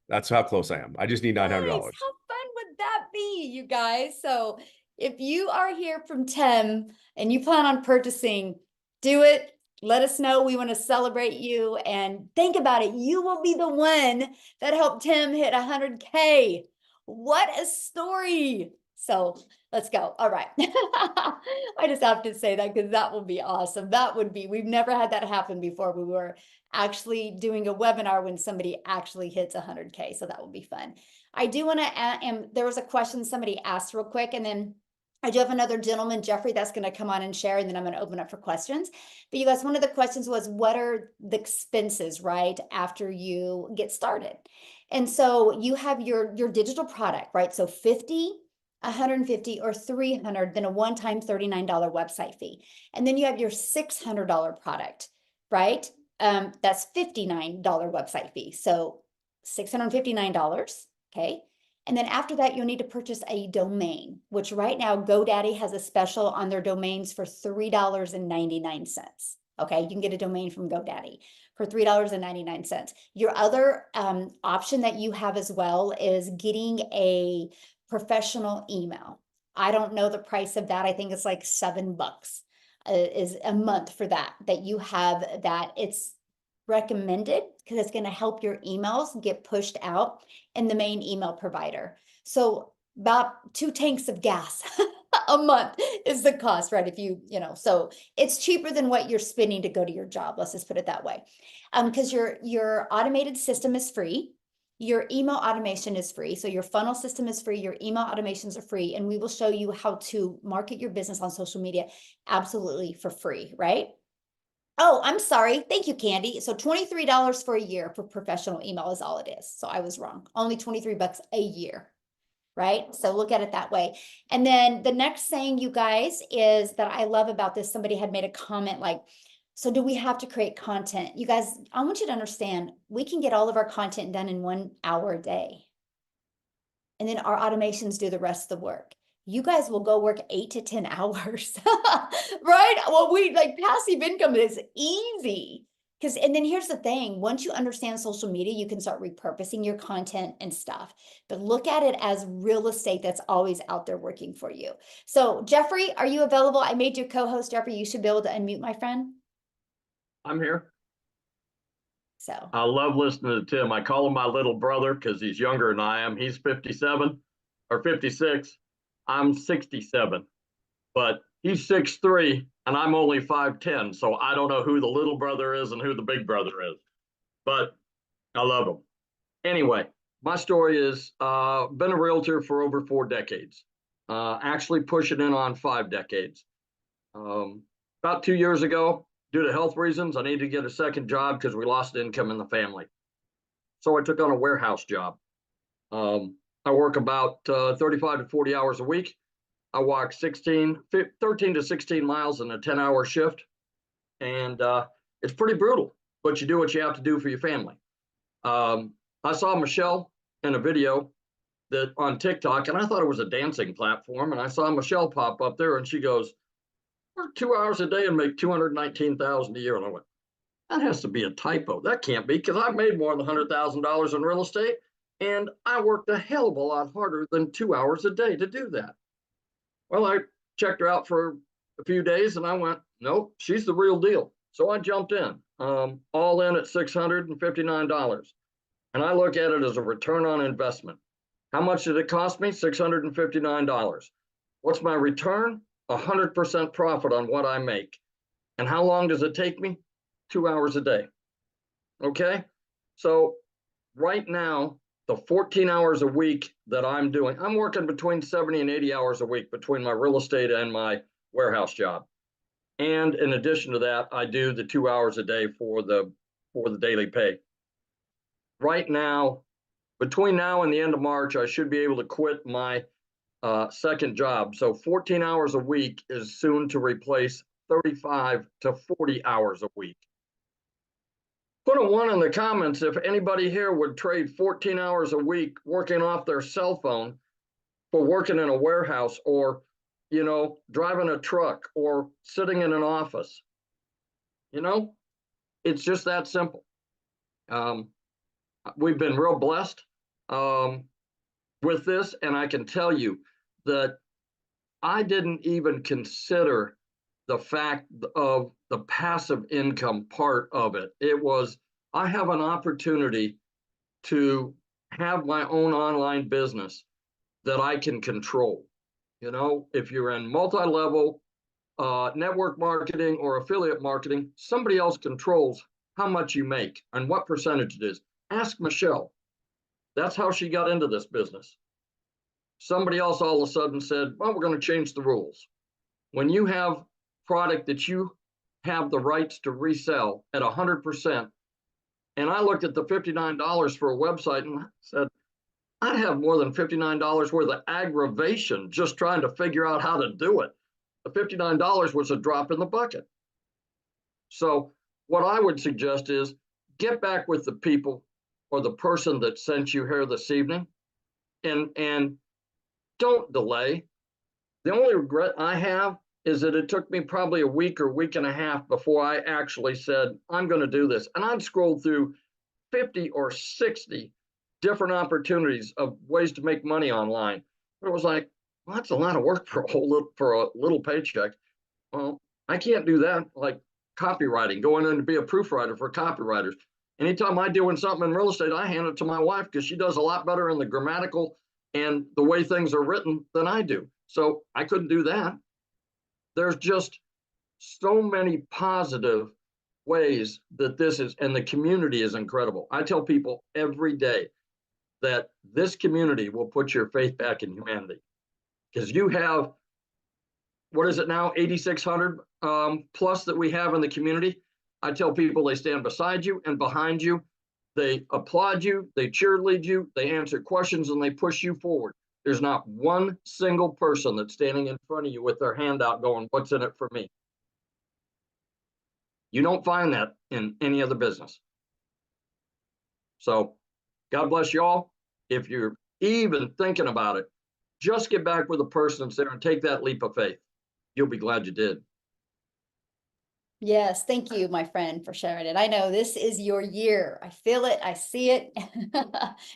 that's how close I am. I just need $900. nice. How fun would that be, you guys? So if you are here from Tim and you plan on purchasing, do it. Let us know. We want to celebrate you, and think about it. You will be the one that helped Tim hit 100K. What a story. So let's go. All right. I just have to say that because that will be awesome. We've never had that happen before. We were actually doing a webinar when somebody actually hits 100K. So that will be fun. I do want to add, and there was a question somebody asked real quick, and then I do have another gentleman, Jeffrey, that's going to come on and share, and then I'm going to open up for questions. But you guys, one of the questions was, what are the expenses, right, after you get started? And so you have your digital product, right? So 50, 150, or 300, then a one-time $39 website fee. And then you have your $600 product, right? That's $59 website fee. So $659, okay? And then after that, you'll need to purchase a domain, which right now GoDaddy has a special on their domains for $3.99. Okay, you can get a domain from GoDaddy for $3.99. Your other option that you have as well is getting a professional email. I don't know the price of that. I think it's like $7 is a month for that you have that. It's recommended because it's going to help your emails get pushed out in the main email provider. So about 2 tanks of gas a month is the cost, right? If so it's cheaper than what you're spending to go to your job. Let's just put it that way. Because your automated system is free. Your email automation is free. So your funnel system is free. Your email automations are free. And we will show you how to market your business on social media absolutely for free, right? Oh, I'm sorry. Thank you, Candy. So $23 for a year for professional email is all it is. So I was wrong. Only $23 a year, right? So look at it that way. And then the next thing, you guys, is that I love about this. Somebody had made a comment like, so do we have to create content? You guys, I want you to understand, we can get all of our content done in 1 hour a day. And then our automations do the rest of the work. You guys will go work 8 to 10 hours, right? Well, passive income is easy Because, and then here's the thing, once you understand social media, you can start repurposing your content and stuff. But look at it as real estate that's always out there working for you. So Jeffrey, are you available? I made you co-host, Jeffrey. You should be able to unmute, my friend. I'm here. So, I love listening to Tim. I call him my little brother because he's younger than I am. He's 57 or 56. I'm 67, but he's 6'3" and I'm only 5'10". So I don't know who the little brother is and who the big brother is, but I love him. Anyway, my story is been a realtor for over 4 decades, actually pushing in on 5 decades. About 2 years ago, due to health reasons, I needed to get a second job because we lost income in the family. So I took on a warehouse job. I work about 35 to 40 hours a week. I walk 13 to 16 miles in a 10-hour shift. And it's pretty brutal, but you do what you have to do for your family. I saw Michelle in a video that on TikTok, and I thought it was a dancing platform. And I saw Michelle pop up there and she goes, "Work 2 hours a day and make $219,000 a year." And I went, that has to be a typo. That can't be, because I've made more than $100,000 in real estate, and I worked a hell of a lot harder than 2 hours a day to do that. Well, I checked her out for a few days and I went, nope, she's the real deal. So I jumped in, all in at $659. And I look at it as a return on investment. How much did it cost me? $659. What's my return? 100% profit on what I make. And how long does it take me? 2 hours a day. Okay. So right now, the 14 hours a week that I'm doing, I'm working between 70 and 80 hours a week between my real estate and my warehouse job. And in addition to that, I do the 2 hours a day for the daily pay. Right now, between now and the end of March, I should be able to quit my second job. So 14 hours a week is soon to replace 35 to 40 hours a week. Put a 1 in the comments if anybody here would trade 14 hours a week working off their cell phone for working in a warehouse, or, you know, driving a truck or sitting in an office. You know, it's just that simple. We've been real blessed with this, and I can tell you that I didn't even consider the fact of the passive income part of it. It was, I have an opportunity to have my own online business that I can control. You know, if you're in multi-level network marketing or affiliate marketing, somebody else controls how much you make and what percentage it is. Ask Michelle. That's how she got into this business. Somebody else all of a sudden said, well, we're going to change the rules. When you have product that you have the rights to resell at 100%, and I looked at the $59 for a website and said, I'd have more than $59 worth of aggravation just trying to figure out how to do it. The $59 was a drop in the bucket. So what I would suggest is get back with the people or the person that sent you here this evening, and don't delay. The only regret I have is that it took me probably a week or week and a half before I actually said, I'm going to do this. And I'd scrolled through 50 or 60 different opportunities of ways to make money online. But it was like, well, that's a lot of work for a little paycheck. Well, I can't do that. Like copywriting, going in to be a proofwriter for copywriters. Anytime I'm doing something in real estate, I hand it to my wife because she does a lot better in the grammatical and the way things are written than I do. So I couldn't do that. There's just so many positive ways that this is, and the community is incredible. I tell people every day that this community will put your faith back in humanity, because you have, what is it now, 8,600 plus that we have in the community. I tell people they stand beside you and behind you. They applaud you, they cheerlead you, they answer questions, and they push you forward. There's not one single person that's standing in front of you with their hand out going, what's in it for me? You don't find that in any other business. So God bless you all. If you're even thinking about it, just get back with a person and sit there and take that leap of faith. You'll be glad you did. Yes, thank you, my friend, for sharing it. I know this is your year. I feel it, I see it.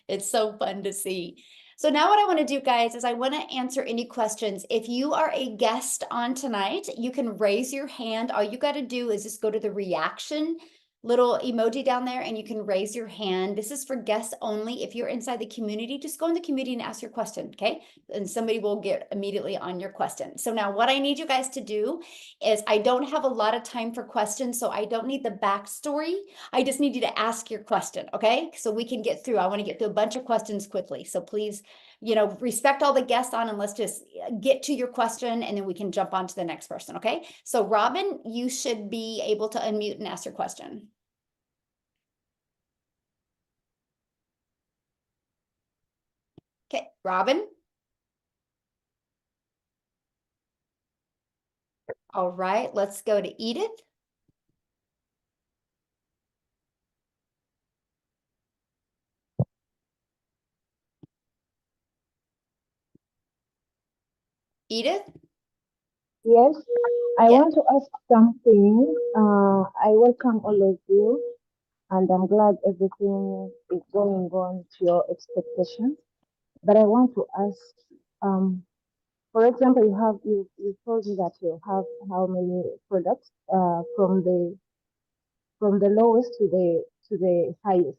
It's so fun to see. So now what I want to do, guys, is I want to answer any questions. If you are a guest on tonight, you can raise your hand. All you got to do is just go to the reaction little emoji down there and you can raise your hand. This is for guests only. If you're inside the community, just go in the community and ask your question, okay? And somebody will get immediately on your question. So now what I need you guys to do is I don't have a lot of time for questions, so I don't need the backstory. I just need you to ask your question, okay? So we can get through. I want to get through a bunch of questions quickly. So please, respect all the guests on and let's just get to your question and then we can jump on to the next person, okay? So Robin, you should be able to unmute and ask your question. Okay, Robin. All right, let's go to Edith. Edith? Yes, I Yeah. want to ask something. I welcome all of you, and I'm glad everything is going on to your expectations. But I want to ask, for example, you told me that you have how many products from the lowest to the highest.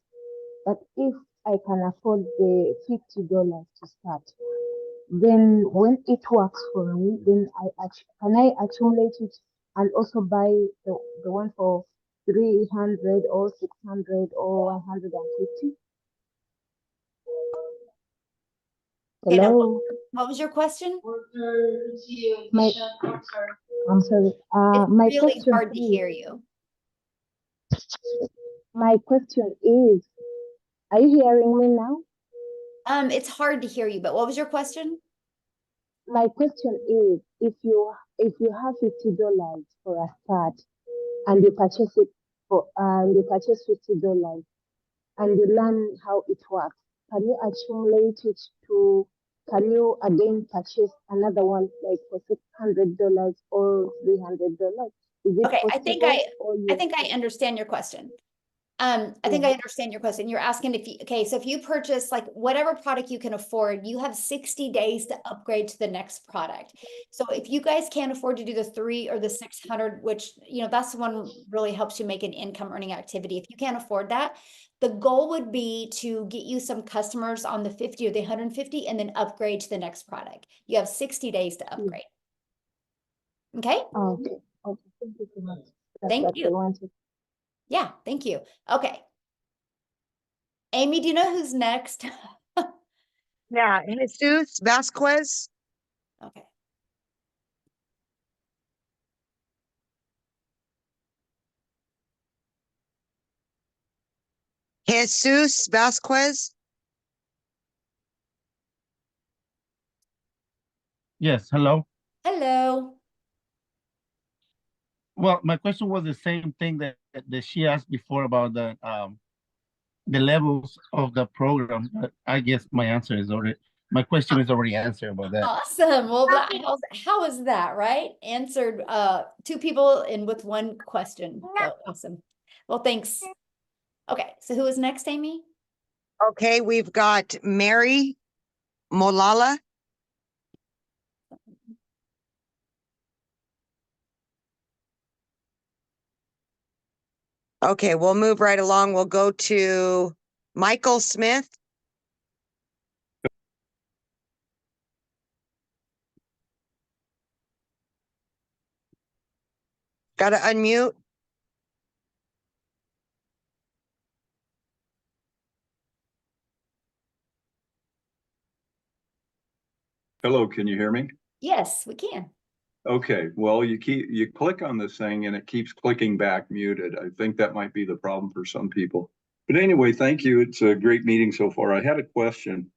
But if I can afford the $50 to start, then when it works for me, then can I accumulate it and also buy the one for 300 or 600 or 150? Okay, now Hello, what was your question? my I'm sorry. It's My really question hard to is, hear you. are you hearing me now? It's hard to hear you, but what was your question? My question is, if you have $50 for a start and you purchase it for you purchase $50 and you learn how it works, can you accumulate it to, can you again purchase another one like for $600 or $300? Is it Okay, possible? Or I you, think I understand your question. I think yeah. I understand your question. You're asking so if you purchase like whatever product you can afford, you have 60 days to upgrade to the next product. So if you guys can't afford to do the 3 or the 600, which, that's the one really helps you make an income earning activity. If you can't afford that, the goal would be to get you some customers on the 50 or the 150 and then upgrade to the next product. You have 60 days to upgrade. Okay? Okay. Okay. Thank you so much. Thank That's you. what I wanted. Yeah, thank you. Okay. Amy, do you know who's next? Yeah, Jesus Vasquez. Okay. Jesus Vasquez. Yes, hello. Hello. Well, my question was the same thing that she asked before about the levels of the program. But I guess my question is already answered about that. Awesome. Well, how is that, right? Answered 2 people and with 1 question. So awesome. Well, thanks. Okay, so who is next, Amy? Okay, we've got Mary Molala. Okay, we'll move right along. We'll go to Michael Smith. Got to unmute. Hello, can you hear me? Yes, we can. Okay, well, you click on this thing and it keeps clicking back muted. I think that might be the problem for some people. But anyway, thank you. It's a great meeting so far. I had a question.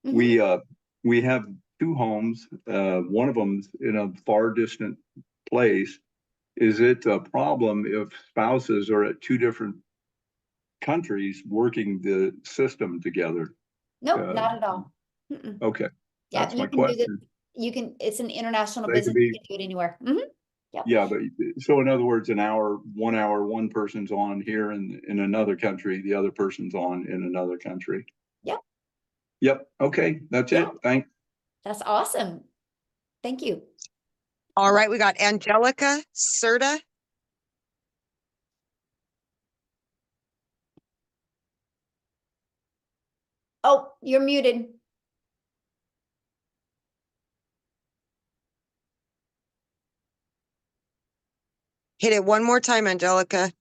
Mhm. We have 2 homes. One of them's in a far distant place. Is it a problem if spouses are at 2 different countries working the system together? Nope, not at all. Okay, Yeah, that's you my can do this. question. It's an international They could business. You be can do it anywhere. Mhm. Yeah, but so in other words, 1 hour, one person's on here in another country, the other person's on in another country. Yep. Yep. Okay, that's Yeah. it. Thanks. That's awesome. Thank you. All right, we got Angelica Serta. Oh, you're muted. Hit it one more time, Angelica.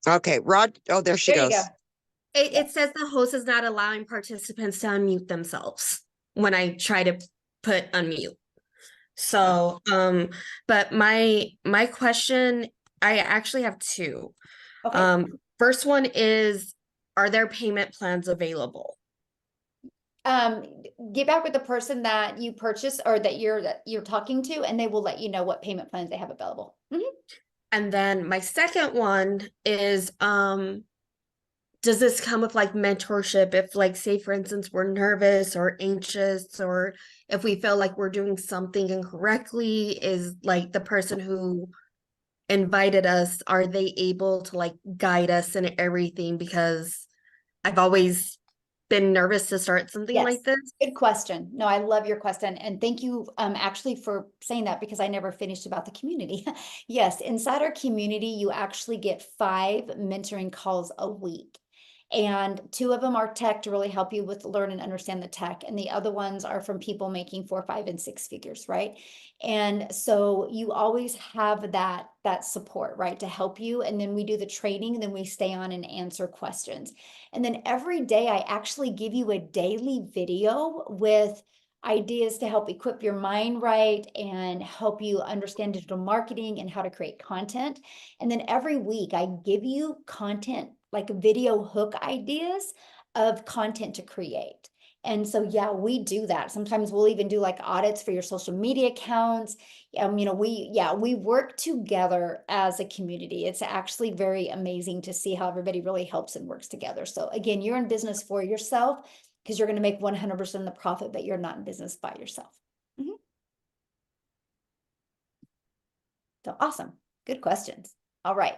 Okay, Rod. Oh, there she There you goes. go. It says the host is not allowing participants to unmute themselves when I try to put unmute. So, but my question, I actually have two. Okay. First one is, are there payment plans available? Get back with the person that you purchased or that you're talking to, and they will let you know what payment plans they have available. And then my second one is, does this come with like mentorship if, like, say for instance, we're nervous or anxious, or if we feel like we're doing something incorrectly, is like the person who invited us, are they able to like guide us in everything? Because I've always been nervous to start something Yes. like this. Good question. No, I love your question. And thank you actually for saying that, because I never finished about the community. Yes, inside our community, you actually get 5 mentoring calls a week. And 2 of them are tech to really help you with learn and understand the tech. And the other ones are from people making 4, 5, and 6 figures, right? And so you always have that support, right, to help you. And then we do the training, and then we stay on and answer questions. And then every day I actually give you a daily video with ideas to help equip your mind right and help you understand digital marketing and how to create content. And then every week I give you content, like video hook ideas of content to create. And so, yeah, we do that. Sometimes we'll even do like audits for your social media accounts. We work together as a community. It's actually very amazing to see how everybody really helps and works together. So again, you're in business for yourself because you're going to make 100% of the profit, but you're not in business by yourself. So awesome. Good questions. All right.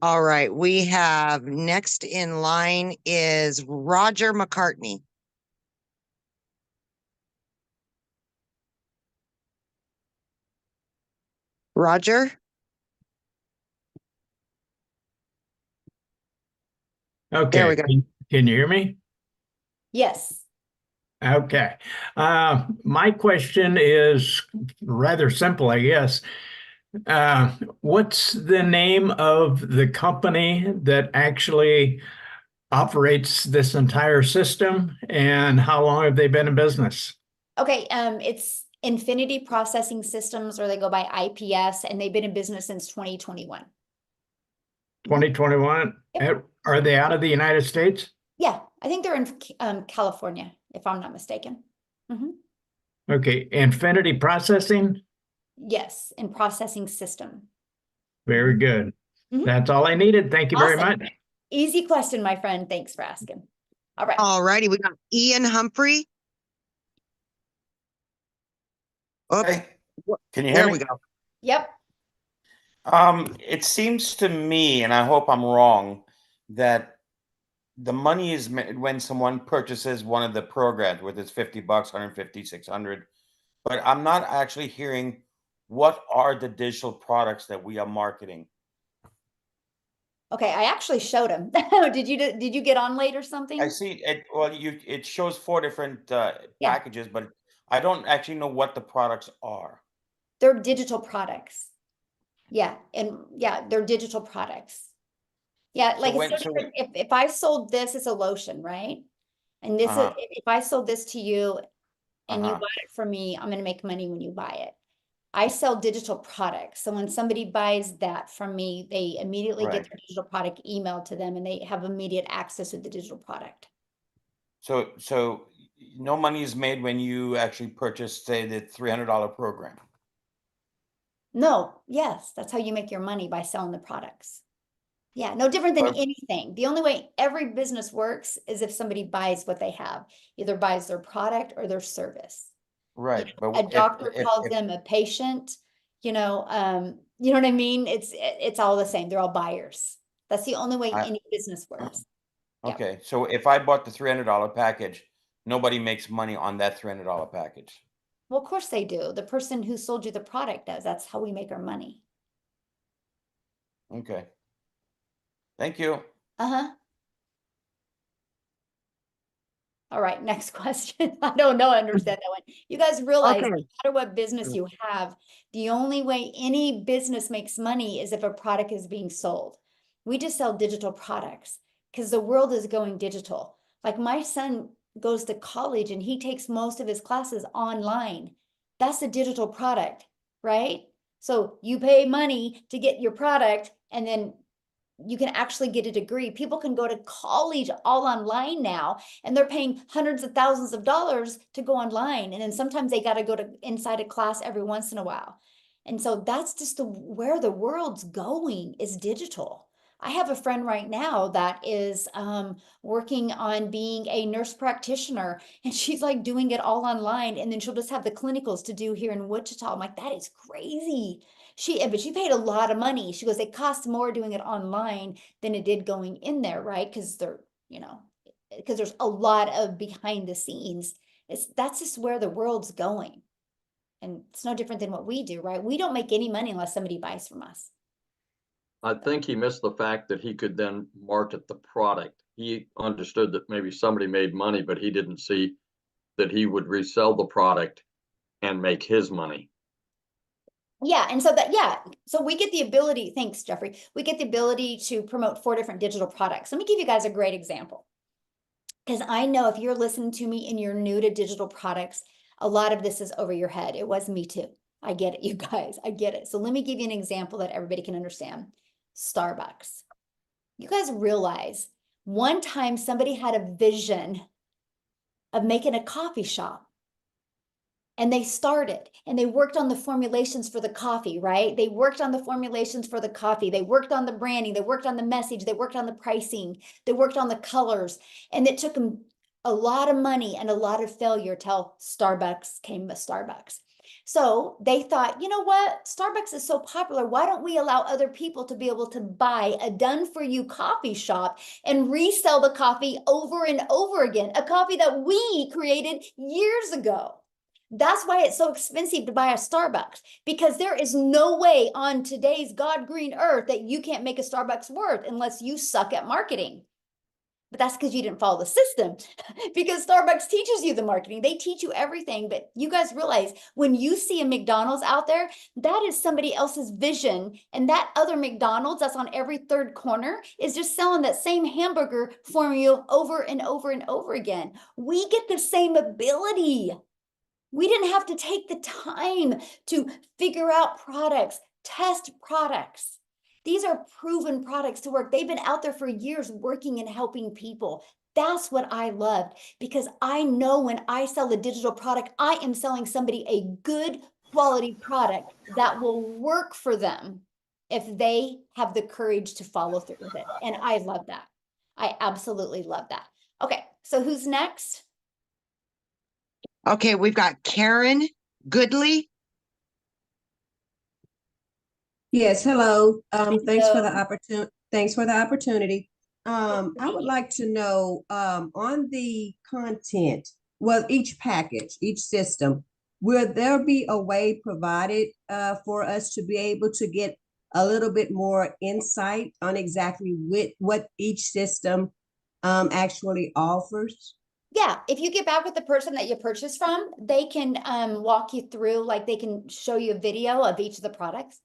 All right, we have next in line is Roger McCartney. Roger? Okay. There we go. Can you hear me? Yes. Okay. My question is rather simple, I guess. What's the name of the company that actually operates this entire system, and how long have they been in business? Okay. It's Infinity Processing Systems, or they go by IPS, and they've been in business since 2021. 2021? Yep. Are they out of the United States? Yeah, I think they're in California, if I'm not mistaken. Okay. Infinity Processing? Yes, in processing system. Very good. Mhm. That's all I needed. Thank you very Awesome. much. Easy question, my friend. Thanks for asking. All right. All righty, we got Ian Humphrey. Oh, Hey, can you hear there me? we go. Yep. It seems to me, and I hope I'm wrong, that the money is made when someone purchases one of the programs, whether it's $50, 150, 600. But I'm not actually hearing what are the digital products that we are marketing. Okay, I actually showed him. Did you get on late or something? I see it. Well, it shows 4 different packages, but I don't actually know what the products are. They're digital products. Yeah, and yeah, they're digital products. Yeah, like So it's so different. If I sold this, it's a lotion, right? And this is if I sold this to you and you bought it from me, I'm gonna make money when you buy it. I sell digital products. So when somebody buys that from me, they immediately get their digital product emailed to them, and they have immediate access to the digital product. So no money is made when you actually purchase, say, the $300 program. No, yes, that's how you make your money, by selling the products. Yeah, no different than But- anything. The only way every business works is if somebody buys what they have, either buys their product or their service. Right, but A doctor calls them a patient, you know what I mean? It's all the same. They're all buyers. That's the only way any business works. Yeah. Okay, so if I bought the $300 package, nobody makes money on that $300 package. Well, of course they do. The person who sold you the product does. That's how we make our money. Okay. Thank you. Uh-huh. All right, next question. I don't know, I understand that one. You guys realize no matter what business you have, the only way any business makes money is if a product is being sold. We just sell digital products because the world is going digital. Like my son goes to college and he takes most of his classes online. That's a digital product, right? So you pay money to get your product and then you can actually get a degree. People can go to college all online now, and they're paying hundreds of thousands of dollars to go online. And then sometimes they got to go to inside a class every once in a while. And so that's just where the world's going, is digital. I have a friend right now that is working on being a nurse practitioner, and she's like doing it all online. And then she'll just have the clinicals to do here in Wichita. I'm like, that is crazy. But she paid a lot of money. She goes, it costs more doing it online than it did going in there, right? Because because there's a lot of behind the scenes. That's just where the world's going. And it's no different than what we do, right? We don't make any money unless somebody buys from us. I think he missed the fact that he could then market the product. He understood that maybe somebody made money, but he didn't see that he would resell the product and make his money. Yeah, and so we get the ability, thanks, Jeffrey. We get the ability to promote 4 different digital products. Let me give you guys a great example. Because I know if you're listening to me and you're new to digital products, a lot of this is over your head. It was me too. I get it, you guys, I get it. So let me give you an example that everybody can understand. Starbucks. You guys realize one time somebody had a vision of making a coffee shop. And they started and they worked on the formulations for the coffee, right? They worked on the formulations for the coffee. They worked on the branding. They worked on the message. They worked on the pricing. They worked on the colors. And it took them a lot of money and a lot of failure till Starbucks came to Starbucks. So they thought, you know what? Starbucks is so popular. Why don't we allow other people to be able to buy a done-for-you coffee shop and resell the coffee over and over again? A coffee that we created years ago. That's why it's so expensive to buy a Starbucks, because there is no way on today's God green earth that you can't make a Starbucks work unless you suck at marketing. But that's because you didn't follow the system, because Starbucks teaches you the marketing. They teach you everything. But you guys realize when you see a McDonald's out there, that is somebody else's vision. And that other McDonald's that's on every third corner is just selling that same hamburger formula over and over and over again. We get the same ability. We didn't have to take the time to figure out products, test products. These are proven products to work. They've been out there for years working and helping people. That's what I loved, because I know when I sell a digital product, I am selling somebody a good quality product that will work for them if they have the courage to follow through with it. And I love that. I absolutely love that. Okay, so who's next? Okay, we've got Karen Goodley. Yes, hello. Thanks for the Hello. opportunity. Thanks for the opportunity. I would like to know, on the content, well, each package, each system, will there be a way provided for us to be able to get a little bit more insight on exactly what each system actually offers? Yeah, if you get back with the person that you purchased from, they can walk you through, like they can show you a video of each of the products.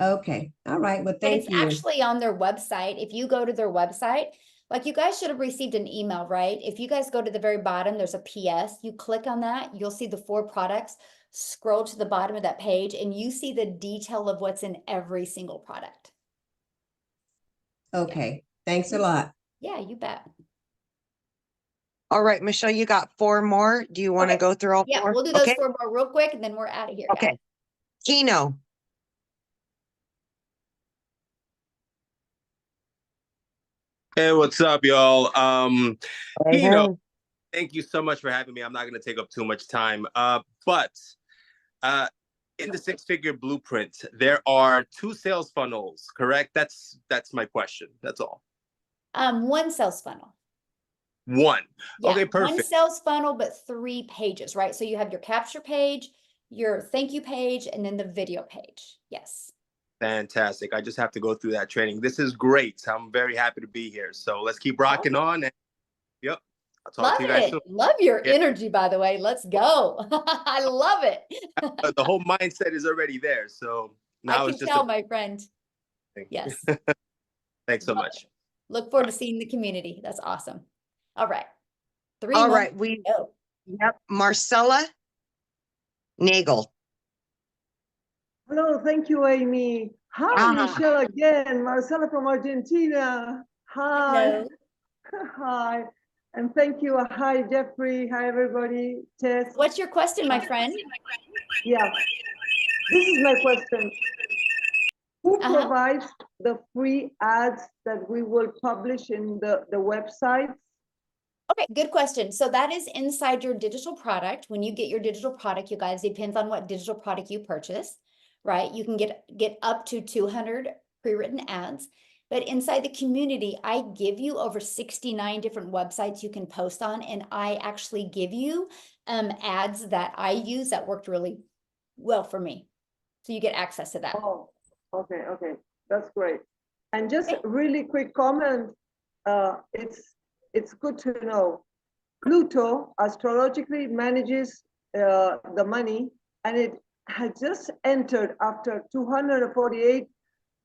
Okay, all right, well, And thank it's you. actually on their website. If you go to their website, like you guys should have received an email, right? If you guys go to the very bottom, there's a PS. You click on that, you'll see the 4 products. Scroll to the bottom of that page and you see the detail of what's in every single product. Okay, thanks a lot. Yeah, you bet. All right, Michelle, you got 4 more. Do you want to Okay. go through all Yeah, 4? we'll do those Okay. 4 more real quick and then we're out of here, guys. Okay. Keno. Hey, what's up, y'all? Hey, Thank you so much for having me. I'm not gonna take up too much time. But in the six-figure blueprint, there are 2 sales funnels, correct? That's my question. That's all. One sales funnel. One. Yeah, Okay, one perfect. sales funnel, but 3 pages, right? So you have your capture page, your thank you page, and then the video page. Yes. Fantastic. I just have to go through that training. This is great. I'm very happy to be here. So let's keep rocking on. And yep, I'll talk Love to you guys it. soon. Love your Yeah. energy, by the way. Let's go. I love it. The whole mindset is already there. So now I it's can just tell, my friend. Yes. Thanks so Love much. it. Look forward to seeing the community. That's awesome. All right. 3 All more. right, we, Go. yep, Marcella Nagel. Hello, thank you, Amy. Hi, Ah. Michelle again. Marcela from Argentina. Hi. Hello. Hi. And thank you. Hi, Jeffrey. Hi, everybody. Tess. What's your question, my friend? Yeah. This is my question. Who Uh-huh. provides the free ads that we will publish in the website? Okay, good question. So that is inside your digital product. When you get your digital product, you guys, depends on what digital product you purchase, right? You can get up to 200 pre-written ads. But inside the community, I give you over 69 different websites you can post on, and I actually give you ads that I use that worked really well for me. So you get access to that. Oh, okay, okay. That's great. And just a really quick comment. It's good to know. Pluto astrologically manages the money, and it had just entered after 248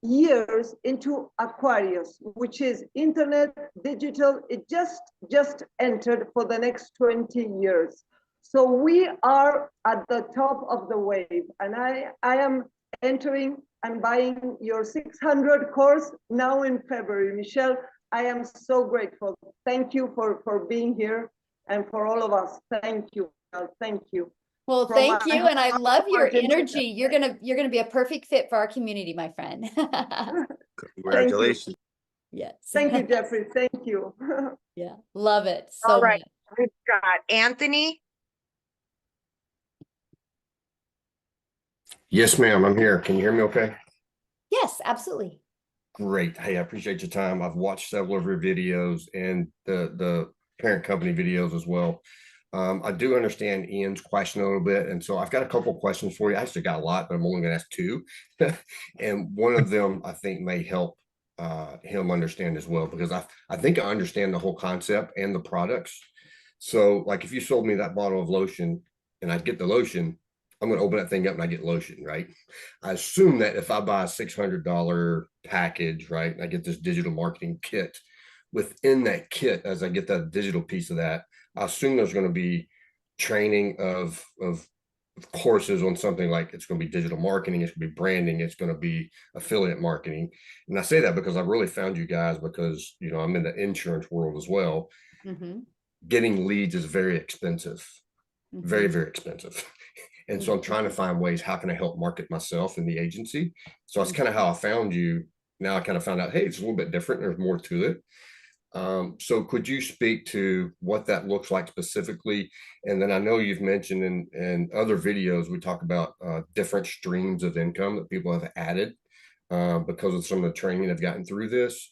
years into Aquarius, which is internet, digital. It just entered for the next 20 years. So we are at the top of the wave, and I am entering and buying your 600 course now in February. Michelle, I am so grateful. Thank you for being here, and for all of us. Thank you. Thank you. Well, From thank my you, and I heart love to your Argentina. energy. You're gonna be a perfect fit for our community, my friend. Congratulations. Yes. Thank you, Jeffrey. Thank you. Yeah, love it All so right, much. we've got Anthony. Yes, ma'am. I'm here. Can you hear me okay? Yes, absolutely. Great. Hey, I appreciate your time. I've watched several of your videos and the parent company videos as well. I do understand Ian's question a little bit, and so I've got a couple questions for you. I actually got a lot, but I'm only going to ask 2. And one of them I think may help him understand as well, because I think I understand the whole concept and the products. So like if you sold me that bottle of lotion and I get the lotion, I'm going to open that thing up and I get lotion, right? I assume that if I buy a $600 package, right, and I get this digital marketing kit, within that kit, as I get that digital piece of that, I assume there's going to be training of courses on something like it's going to be digital marketing, it's going to be branding, it's going to be affiliate marketing. And I say that because I've really found you guys because, you know, I'm in the insurance world as well. Mm-hmm. Getting leads is very expensive, very, Mm-hmm. very expensive. And so I'm trying to find ways, how can I help market myself in the agency? So that's kind of how I found you. Now I kind of found out, hey, it's a little bit different. There's more to it. So could you speak to what that looks like specifically? And then I know you've mentioned in other videos, we talk about different streams of income that people have added because of some of the training they've gotten through this.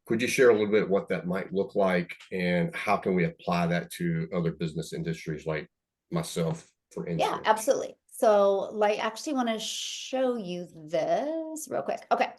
Could you share a little bit what that might look like and how can we apply that to other business industries like myself for insurance? Yeah, absolutely. So like, actually want to show you this real quick. Okay.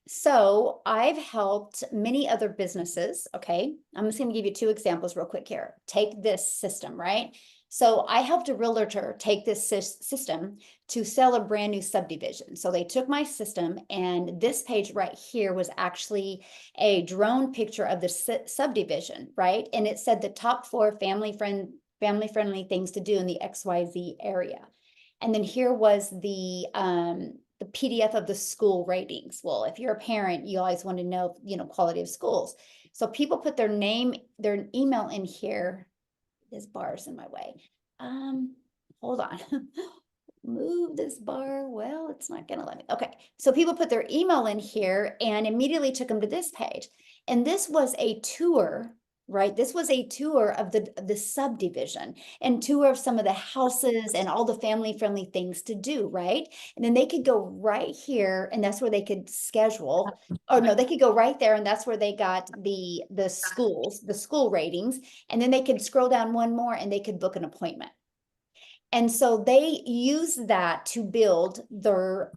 So I've helped many other businesses. Okay. I'm just going to give you 2 examples real quick here. Take this system, right? So I helped a realtor take this system to sell a brand new subdivision. So they took my system, and this page right here was actually a drone picture of the subdivision, right? And it said the top 4 family-friendly things to do in the XYZ area. And then here was the PDF of the school ratings. Well, if you're a parent, you always want to know, you know, quality of schools. So people put their name, their email in here. There's bars in my way. Hold on. move this bar. Well, it's not gonna let me. Okay, so people put their email in here and immediately took them to this page. And this was a tour, right? This was a tour of the subdivision and tour of some of the houses and all the family friendly things to do, right? And then they could go right here and that's where they could schedule. Oh no, they could go right there and that's where they got the schools, the school ratings. And then they could scroll down one more and they could book an appointment. And so they use that to build their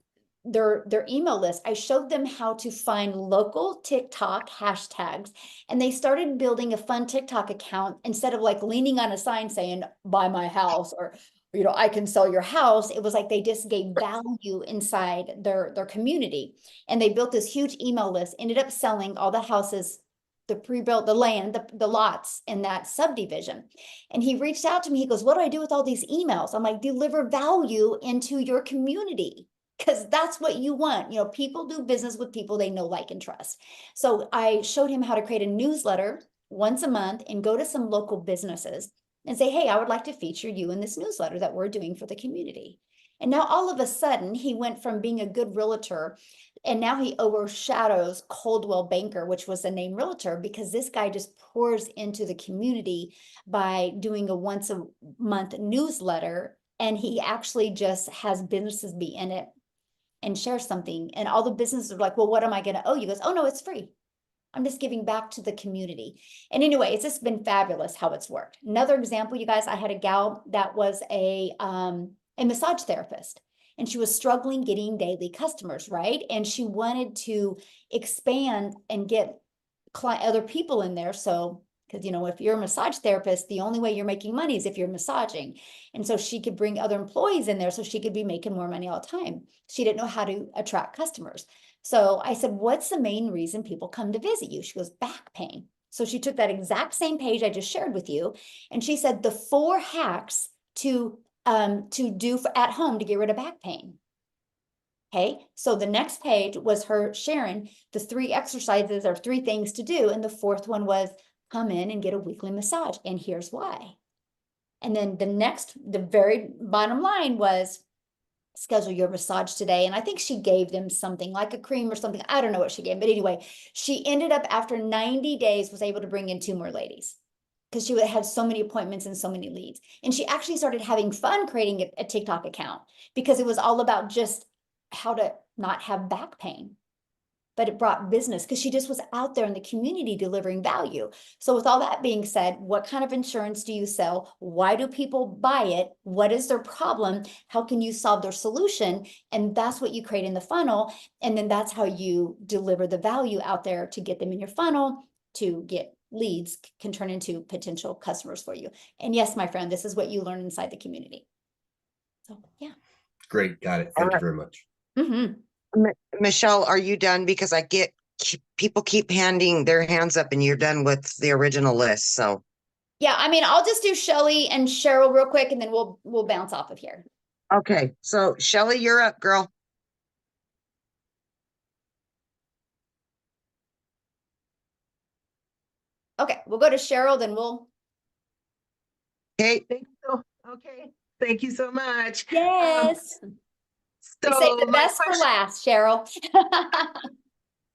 email list. I showed them how to find local TikTok hashtags, and they started building a fun TikTok account instead of like leaning on a sign saying, buy my house, or, you know, I can sell your house. It was like they just gave value inside their community. And they built this huge email list, ended up selling all the houses, the pre-built, the land, the lots in that subdivision. And he reached out to me. He goes, what do I do with all these emails? I'm like, deliver value into your community, because that's what you want. You know, people do business with people they know, like, and trust. So I showed him how to create a newsletter once a month and go to some local businesses and say, hey, I would like to feature you in this newsletter that we're doing for the community. And now all of a sudden he went from being a good realtor, and now he overshadows Coldwell Banker, which was the name realtor, because this guy just pours into the community by doing a once a month newsletter. And he actually just has businesses be in it and share something. And all the businesses are like, well, what am I going to owe you? He goes, oh no, it's free. I'm just giving back to the community. And anyway, it's just been fabulous how it's worked. Another example, you guys, I had a gal that was a massage therapist, and she was struggling getting daily customers, right? And she wanted to expand and get other people in there. So, because, you know, if you're a massage therapist, the only way you're making money is if you're massaging. And so she could bring other employees in there so she could be making more money all the time. She didn't know how to attract customers. So I said, what's the main reason people come to visit you? She goes, back pain. So she took that exact same page I just shared with you, and she said the 4 hacks to do at home to get rid of back pain. Okay, so the next page was her sharing the 3 exercises or 3 things to do. And the 4th one was come in and get a weekly massage. And here's why. And then the very bottom line was schedule your massage today. And I think she gave them something like a cream or something. I don't know what she gave, but anyway, she ended up after 90 days was able to bring in 2 more ladies, because she had so many appointments and so many leads. And she actually started having fun creating a TikTok account, because it was all about just how to not have back pain. But it brought business because she just was out there in the community delivering value. So with all that being said, what kind of insurance do you sell? Why do people buy it? What is their problem? How can you solve their solution? And that's what you create in the funnel. And then that's how you deliver the value out there to get them in your funnel, to get leads, can turn into potential customers for you. And yes, my friend, this is what you learn inside the community. So yeah. Great. Got it. Thank you very much. Mm-hmm. Michelle, are you done? Because people keep handing their hands up and you're done with the original list. So yeah, I mean, I'll just do Shelly and Cheryl real quick, and then we'll bounce off of here. okay. So Shelly, you're up, girl. Okay, we'll go to Cheryl, then we'll. Okay. Okay. Thank you so much. Yes. So Save the best for last, Cheryl.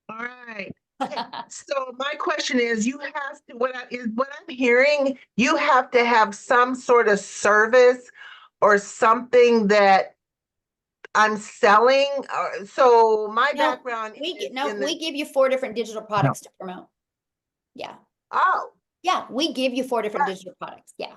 All right. So my question is, you have to, what I'm hearing, you have to have some sort of service or something that I'm selling. So my background we give you 4 different digital products to promote. Yeah. Oh. Yeah, we give you 4 different digital products. Yeah.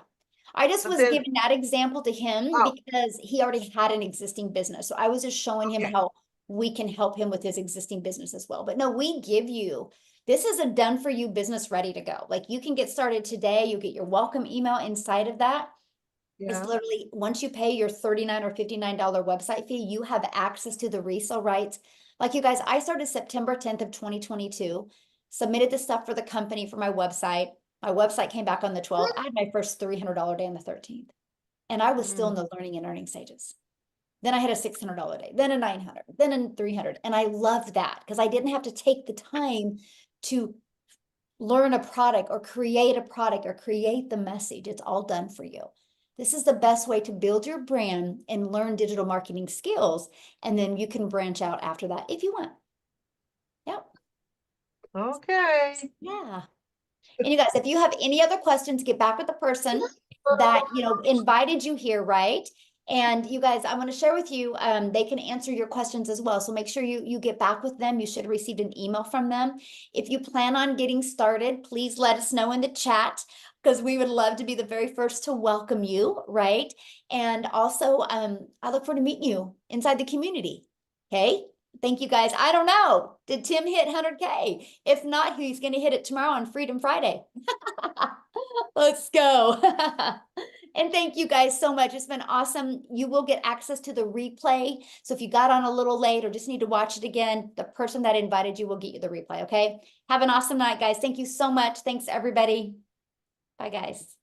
I just was giving that example to him because he already had an existing business. So I was just showing him how we can help him with his existing business as well. But no, we give you, this is a done for you business ready to go. Like you can get started today. You get your welcome email inside of that. It's literally, once you pay your $39 or $59 website fee, you have access to the resale rights. Like you guys, I started September 10th of 2022, submitted the stuff for the company for my website. My website came back on the 12th. I had my first $300 day on the 13th. And I was still in the learning and earning stages. Then I had a $600 day, then a $900, then a $300. And I loved that because I didn't have to take the time to learn a product or create the message. It's all done for you. This is the best way to build your brand and learn digital marketing skills. And then you can branch out after that if you want. Yep. Okay. Yeah. And you guys, if you have any other questions, get back with the person that, you know, invited you here, right? And you guys, I want to share with you, they can answer your questions as well. So make sure you get back with them. You should have received an email from them. If you plan on getting started, please let us know in the chat, because we would love to be the very first to welcome you, right? And also, I look forward to meeting you inside the community. Okay. Thank you guys. I don't know. Did Tim hit 100K? If not, he's going to hit it tomorrow on Freedom Friday. Let's go. And thank you guys so much. It's been awesome. You will get access to the replay. So if you got on a little late or just need to watch it again, the person that invited you will get you the replay. Okay. Have an awesome night, guys. Thank you so much. Thanks, everybody. Bye, guys.